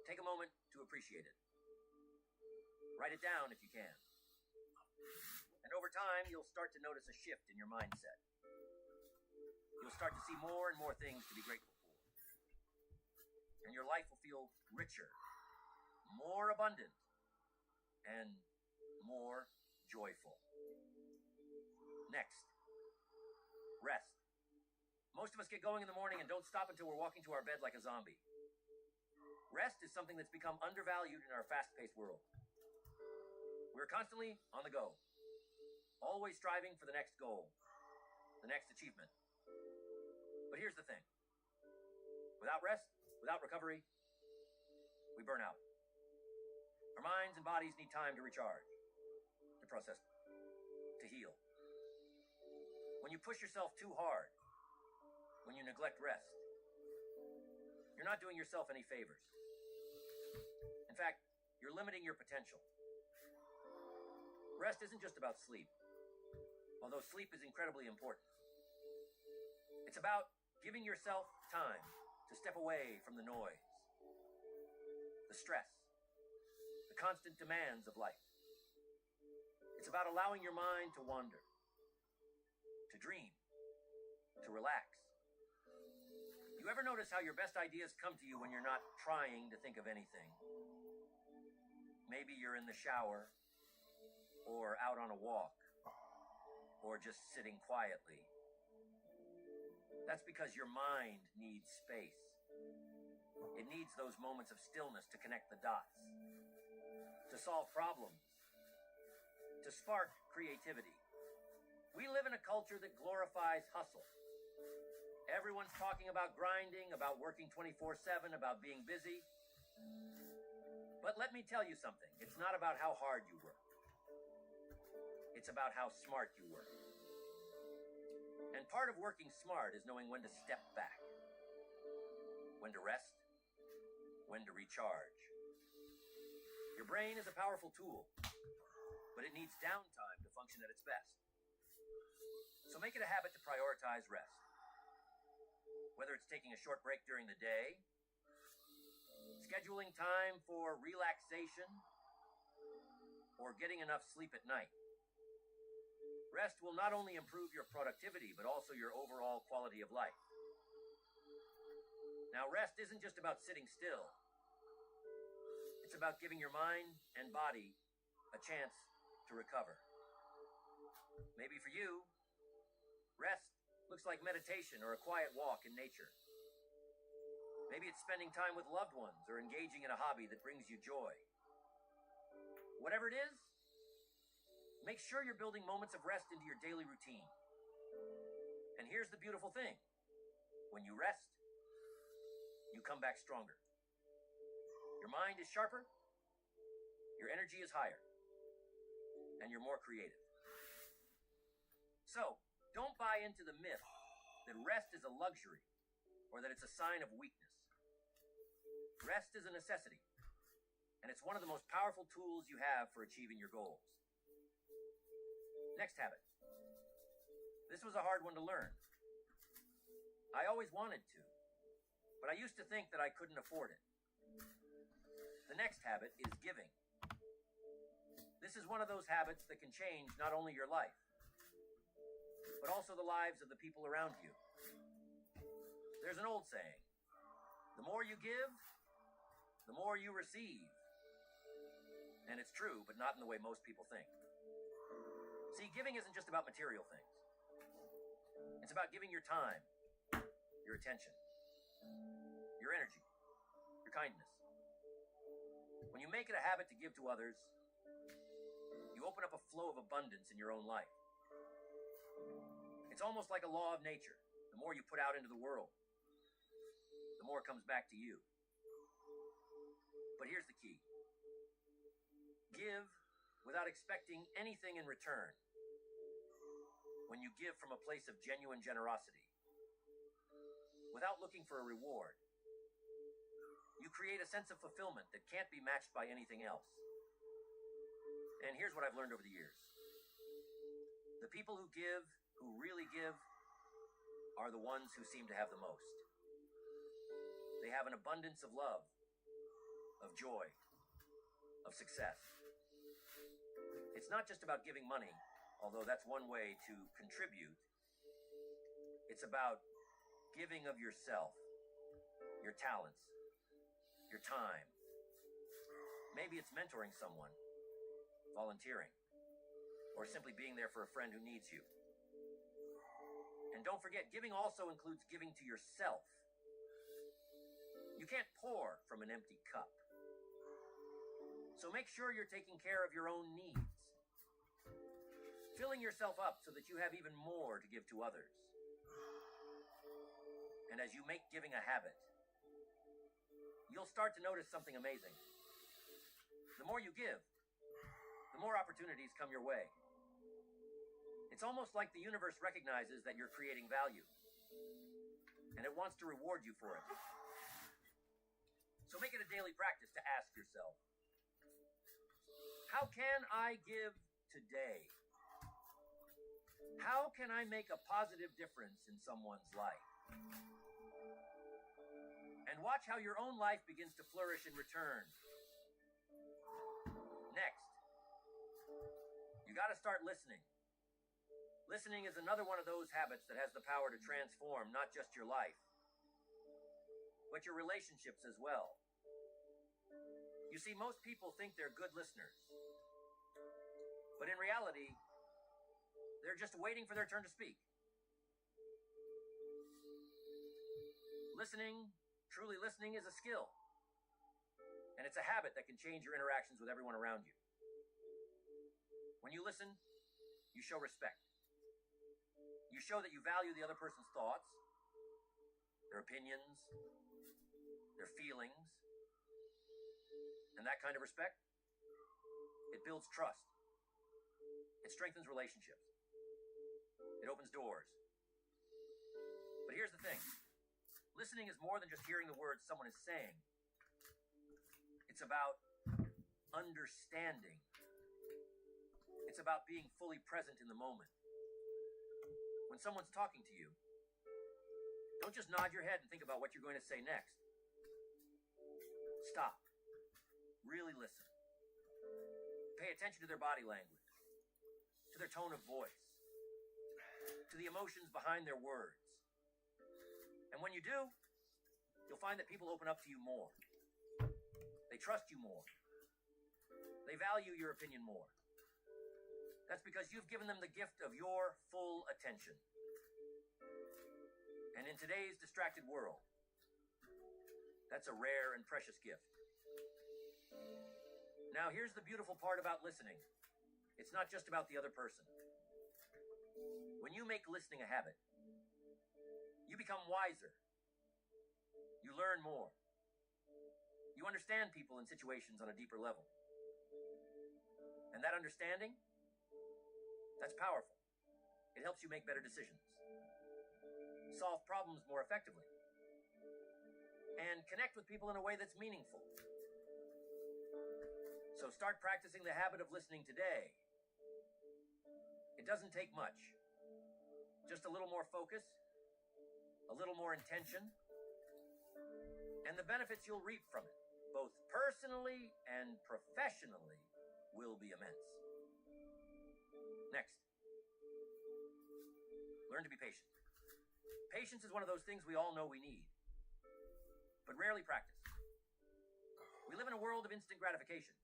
take a moment to appreciate it. Write it down if you can. And over time, you'll start to notice a shift in your mindset. You'll start to see more and more things to be grateful for. And your life will feel richer, more abundant, and more joyful. Next, rest. Most of us get going in the morning and don't stop until we're walking to our bed like a zombie. Rest is something that's become undervalued in our fast-paced world. We're constantly on the go, always striving for the next goal, the next achievement. But here's the thing. Without rest, without recovery, we burn out. Our minds and bodies need time to recharge, to process, to heal. When you push yourself too hard, when you neglect rest, you're not doing yourself any favors. In fact, you're limiting your potential. Rest isn't just about sleep, although sleep is incredibly important. It's about giving yourself time to step away from the noise, the stress, the constant demands of life. It's about allowing your mind to wander, to dream, to relax. You ever notice how your best ideas come to you when you're not trying to think of anything? Maybe you're in the shower, or out on a walk, or just sitting quietly. That's because your mind needs space. It needs those moments of stillness to connect the dots, to solve problems, to spark creativity. We live in a culture that glorifies hustle. Everyone's talking about grinding, about working 24/7, about being busy. But let me tell you something. It's not about how hard you work. It's about how smart you work. And part of working smart is knowing when to step back, when to rest, when to recharge. Your brain is a powerful tool, but it needs downtime to function at its best. So make it a habit to prioritize rest. Whether it's taking a short break during the day, scheduling time for relaxation, or getting enough sleep at night. Rest will not only improve your productivity, but also your overall quality of life. Now, rest isn't just about sitting still. It's about giving your mind and body a chance to recover. Maybe for you, rest looks like meditation or a quiet walk in nature. Maybe it's spending time with loved ones or engaging in a hobby that brings you joy. Whatever it is, make sure you're building moments of rest into your daily routine. And here's the beautiful thing. When you rest, you come back stronger. Your mind is sharper, your energy is higher, and you're more creative. So, don't buy into the myth that rest is a luxury or that it's a sign of weakness. Rest is a necessity, and it's one of the most powerful tools you have for achieving your goals. Next habit. This was a hard one to learn. I always wanted to, but I used to think that I couldn't afford it. The next habit is giving. This is one of those habits that can change not only your life, but also the lives of the people around you. There's an old saying, the more you give, the more you receive. And it's true, but not in the way most people think. See, giving isn't just about material things. It's about giving your time, your attention, your energy, your kindness. When you make it a habit to give to others, you open up a flow of abundance in your own life. It's almost like a law of nature. The more you put out into the world, the more comes back to you. But here's the key. Give without expecting anything in return. When you give from a place of genuine generosity, without looking for a reward, you create a sense of fulfillment that can't be matched by anything else. And here's what I've learned over the years. The people who give, who really give, are the ones who seem to have the most. They have an abundance of love, of joy, of success. It's not just about giving money, although that's one way to contribute. It's about giving of yourself, your talents, your time. Maybe it's mentoring someone, volunteering, or simply being there for a friend who needs you. And don't forget, giving also includes giving to yourself. You can't pour from an empty cup. So make sure you're taking care of your own needs, filling yourself up so that you have even more to give to others. And as you make giving a habit, you'll start to notice something amazing. The more you give, the more opportunities come your way. It's almost like the universe recognizes that you're creating value, and it wants to reward you for it. So make it a daily practice to ask yourself, how can I give today? How can I make a positive difference in someone's life? And watch how your own life begins to flourish in return. Next, you got to start listening. Listening is another one of those habits that has the power to transform not just your life, but your relationships as well. You see, most people think they're good listeners, but in reality, they're just waiting for their turn to speak. Listening, truly listening, is a skill, and it's a habit that can change your interactions with everyone around you. When you listen, you show respect. You show that you value the other person's thoughts, their opinions, their feelings, and that kind of respect, it builds trust. It strengthens relationships. It opens doors. But here's the thing. Listening is more than just hearing the words someone is saying. It's about understanding. It's about being fully present in the moment. When someone's talking to you, don't just nod your head and think about what you're going to say next. Stop. Really listen. Pay attention to their body language, to their tone of voice, to the emotions behind their words. And when you do, you'll find that people open up to you more. They trust you more. They value your opinion more. That's because you've given them the gift of your full attention. And in today's distracted world, that's a rare and precious gift. Now, here's the beautiful part about listening. It's not just about the other person. When you make listening a habit, you become wiser. You learn more. You understand people and situations on a deeper level. And that understanding, that's powerful. It helps you make better decisions, solve problems more effectively, and connect with people in a way that's meaningful. So start practicing the habit of listening today. It doesn't take much. Just a little more focus, a little more intention, and the benefits you'll reap from it, both personally and professionally, will be immense. Next, learn to be patient. Patience is one of those things we all know we need, but rarely practice. We live in a world of instant gratification.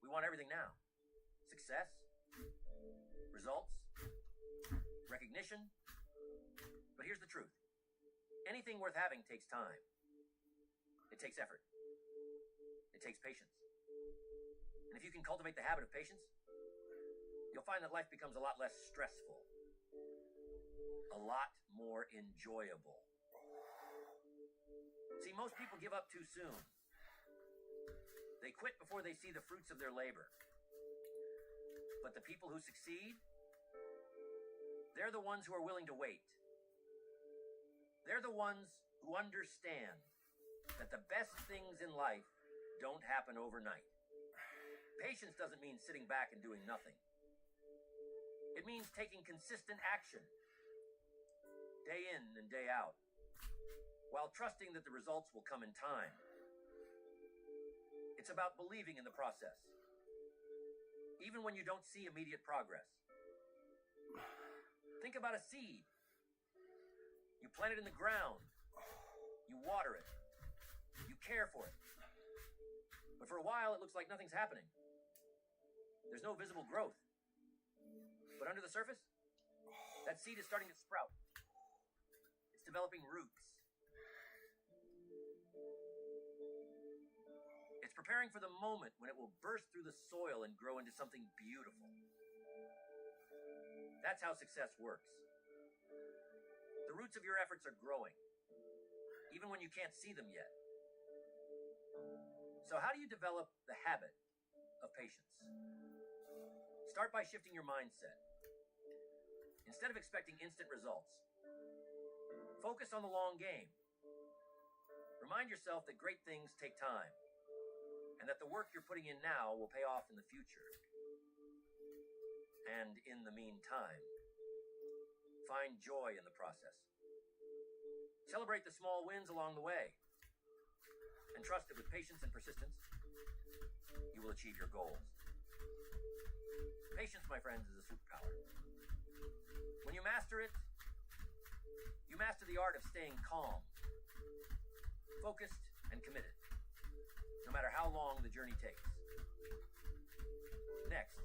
We want everything now. Success, results, recognition. But here's the truth. Anything worth having takes time. It takes effort. It takes patience. And if you can cultivate the habit of patience, you'll find that life becomes a lot less stressful, a lot more enjoyable. See, most people give up too soon. They quit before they see the fruits of their labor. But the people who succeed, they're the ones who are willing to wait. They're the ones who understand that the best things in life don't happen overnight. Patience doesn't mean sitting back and doing nothing. It means taking consistent action, day in and day out, while trusting that the results will come in time. It's about believing in the process, even when you don't see immediate progress. Think about a seed. You plant it in the ground. You water it. You care for it. But for a while, it looks like nothing's happening. There's no visible growth. But under the surface, that seed is starting to sprout. It's developing roots. It's preparing for the moment when it will burst through the soil and grow into something beautiful. That's how success works. The roots of your efforts are growing, even when you can't see them yet. So how do you develop the habit of patience? Start by shifting your mindset. Instead of expecting instant results, focus on the long game. Remind yourself that great things take time, and that the work you're putting in now will pay off in the future. And in the meantime, find joy in the process. Celebrate the small wins along the way, and trust that with patience and persistence, you will achieve your goals. Patience, my friends, is a superpower. When you master it, you master the art of staying calm, focused, and committed, no matter how long the journey takes. Next,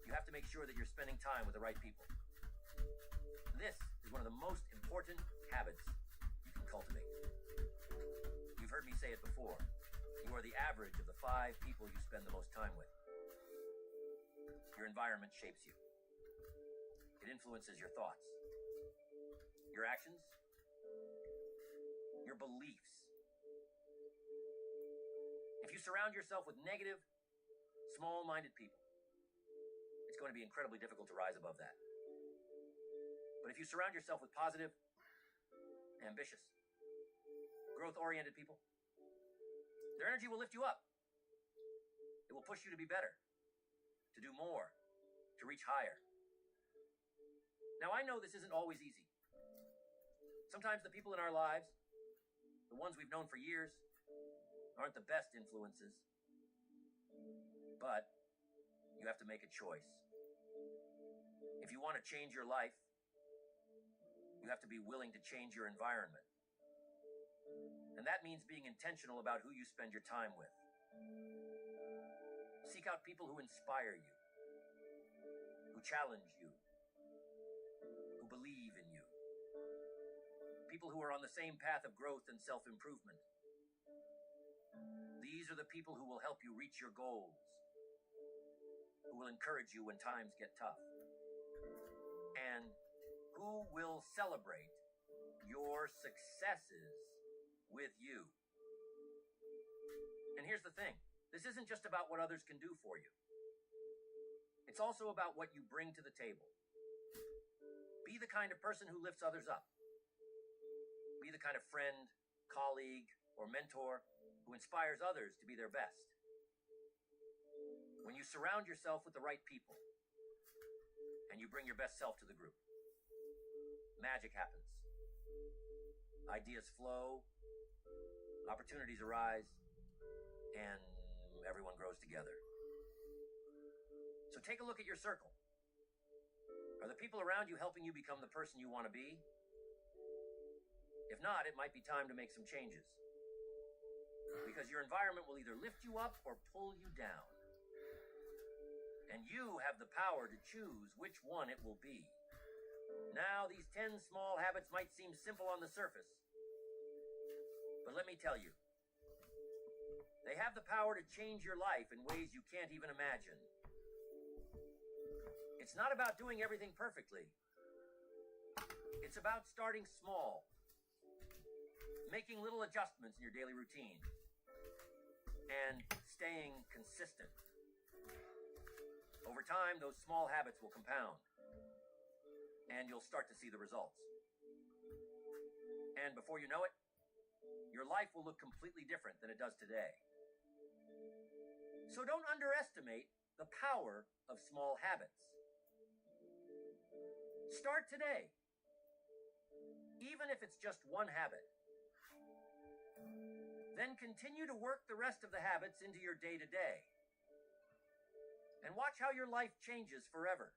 you have to make sure that you're spending time with the right people. This is one of the most important habits you can cultivate. You've heard me say it before. You are the average of the 5 people you spend the most time with. Your environment shapes you. It influences your thoughts, your actions, your beliefs. If you surround yourself with negative, small-minded people, it's going to be incredibly difficult to rise above that. But if you surround yourself with positive, ambitious, growth-oriented people, their energy will lift you up. It will push you to be better, to do more, to reach higher. Now, I know this isn't always easy. Sometimes the people in our lives, the ones we've known for years, aren't the best influences. But you have to make a choice. If you want to change your life, you have to be willing to change your environment. And that means being intentional about who you spend your time with. Seek out people who inspire you, who challenge you, who believe in you. People who are on the same path of growth and self-improvement. These are the people who will help you reach your goals, who will encourage you when times get tough, and who will celebrate your successes with you. And here's the thing. This isn't just about what others can do for you. It's also about what you bring to the table. Be the kind of person who lifts others up. Be the kind of friend, colleague, or mentor who inspires others to be their best. When you surround yourself with the right people and you bring your best self to the group, magic happens. Ideas flow, opportunities arise, and everyone grows together. So take a look at your circle. Are the people around you helping you become the person you want to be? If not, it might be time to make some changes. Because your environment will either lift you up or pull you down. And you have the power to choose which one it will be. Now, these 10 small habits might seem simple on the surface, but let me tell you, they have the power to change your life in ways you can't even imagine. It's not about doing everything perfectly. It's about starting small, making little adjustments in your daily routine, and staying consistent. Over time, those small habits will compound, and you'll start to see the results. And before you know it, your life will look completely different than it does today. So don't underestimate the power of small habits. Start today, even if it's just one habit. Then continue to work the rest of the habits into your day-to-day. And watch how your life changes forever.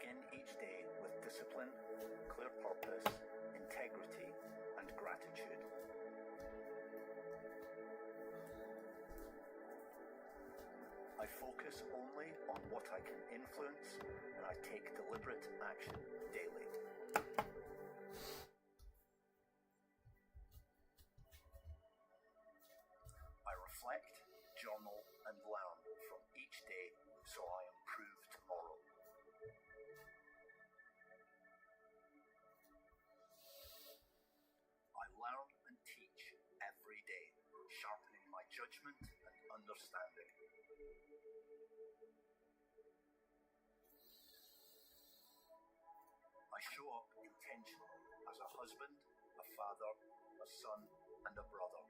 begin each day with discipline, clear purpose, integrity, and gratitude. I focus only on what I can influence, and I take deliberate action daily. I reflect, journal, and learn from each day so I improve tomorrow. I learn and teach every day, sharpening my judgment and understanding. I show up intentionally as a husband, a father, a son, and a brother.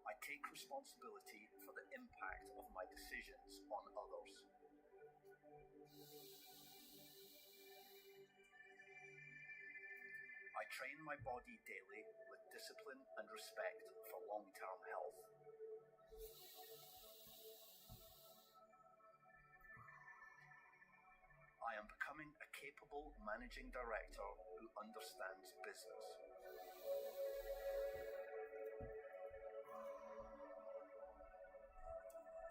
I take responsibility for the impact of my decisions on others. I train my body daily with discipline and respect for long-term health. I am becoming a capable managing director who understands business.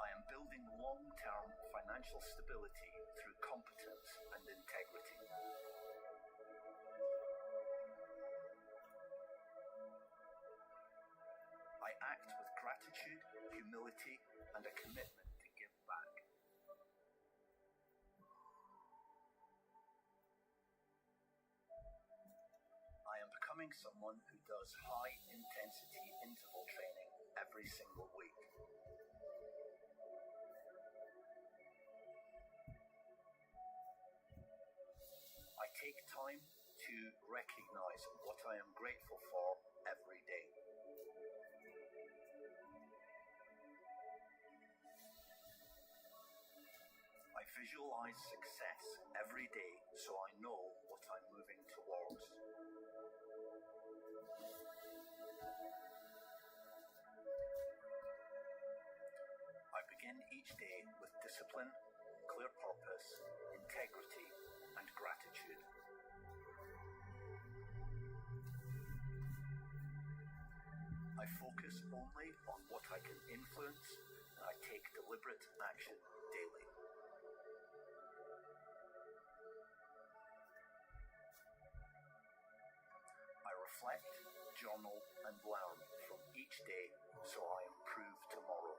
I am building long-term financial stability through competence and integrity. I act with gratitude, humility, and a commitment to give back. I am becoming someone who does high-intensity interval training every single week. I take time to recognize what I am grateful for every day. I visualize success every day so I know what I'm moving towards. I begin each day with discipline, clear purpose, integrity, and gratitude. I focus only on what I can influence, and I take deliberate action daily. I reflect, journal, and learn from each day so I improve tomorrow.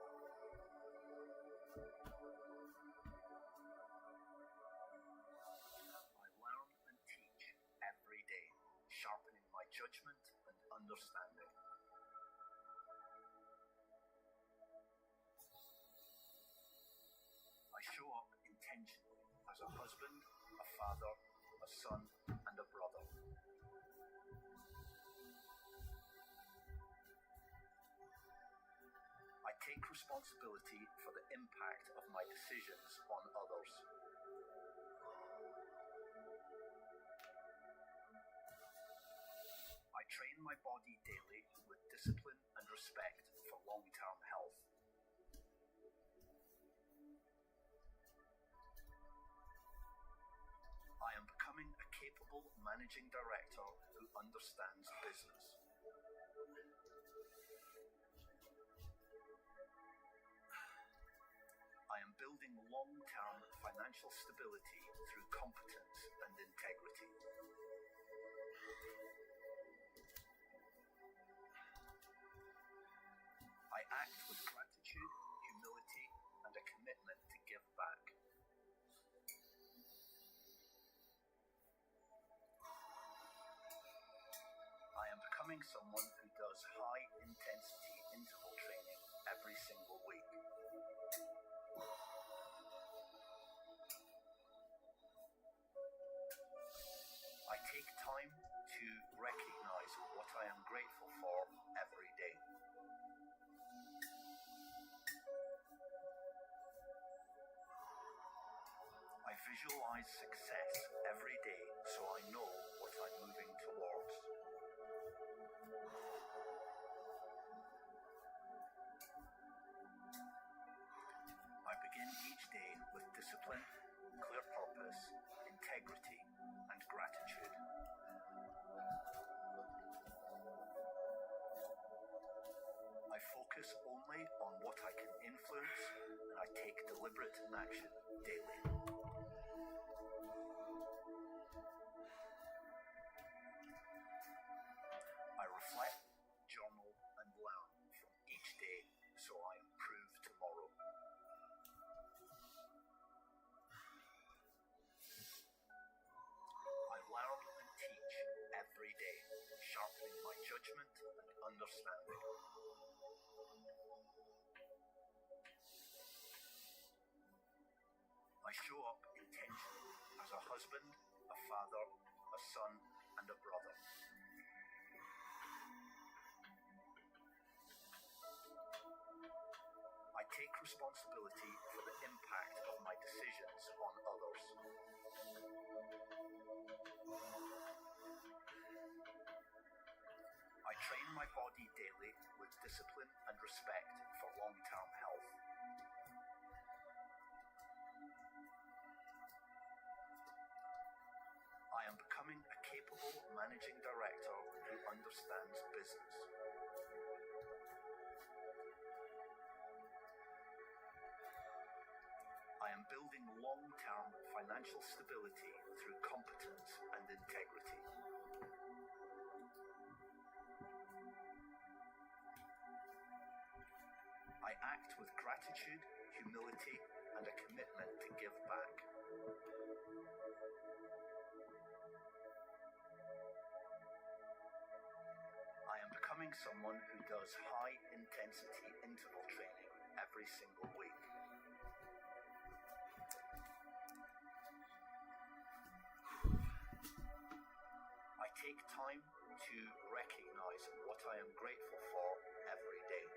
I learn and teach every day, sharpening my judgment and understanding. I show up intentionally as a husband, a father, a son, and a brother. I take responsibility for the impact of my decisions on others. I train my body daily with discipline and respect for long-term health. I am becoming a capable managing director who understands business. I am building long-term financial stability through competence and integrity. I act with gratitude, humility, and a commitment to give back. I am becoming someone who does high-intensity interval training every single week. I take time to recognize what I am grateful for every day. I visualize success every day so I know what I'm moving towards. discipline, clear purpose, integrity, and gratitude. I focus only on what I can influence, and I take deliberate action daily. I reflect, journal, and learn from each day so I improve tomorrow. I learn and teach every day, sharpening my judgment and understanding. I show up intentionally as a husband, a father, a son, and a brother. I take responsibility for the impact of my decisions on others. I train my body daily with discipline and respect for long-term health. I am becoming a capable managing director who understands business. I am building long-term financial stability through competence and integrity. I act with gratitude, humility, and a commitment to give back. I am becoming someone who does high-intensity interval training every single week. I take time to recognize what I am grateful for every day.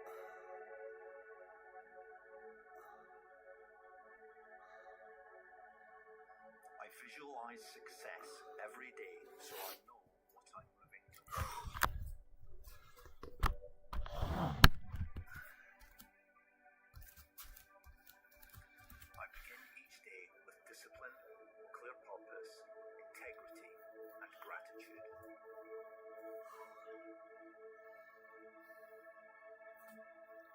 I visualize success every day so I know what I'm moving towards. I begin each day with discipline, clear purpose, integrity, and gratitude.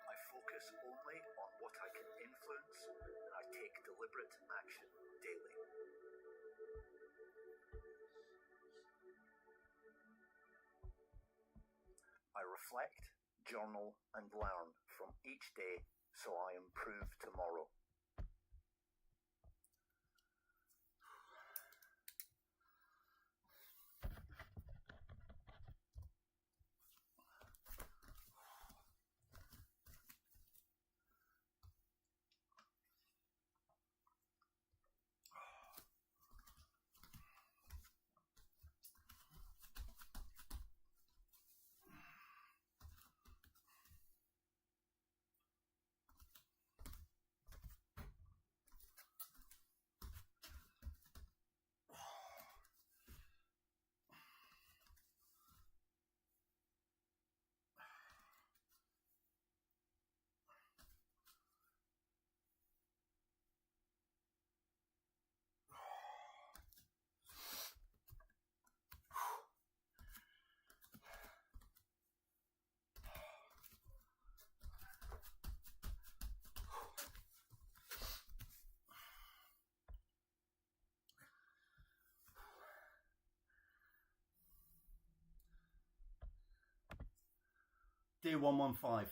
I focus only on what I can influence, and I take deliberate action daily. I reflect, journal, and learn from each day so I improve tomorrow. Day 115.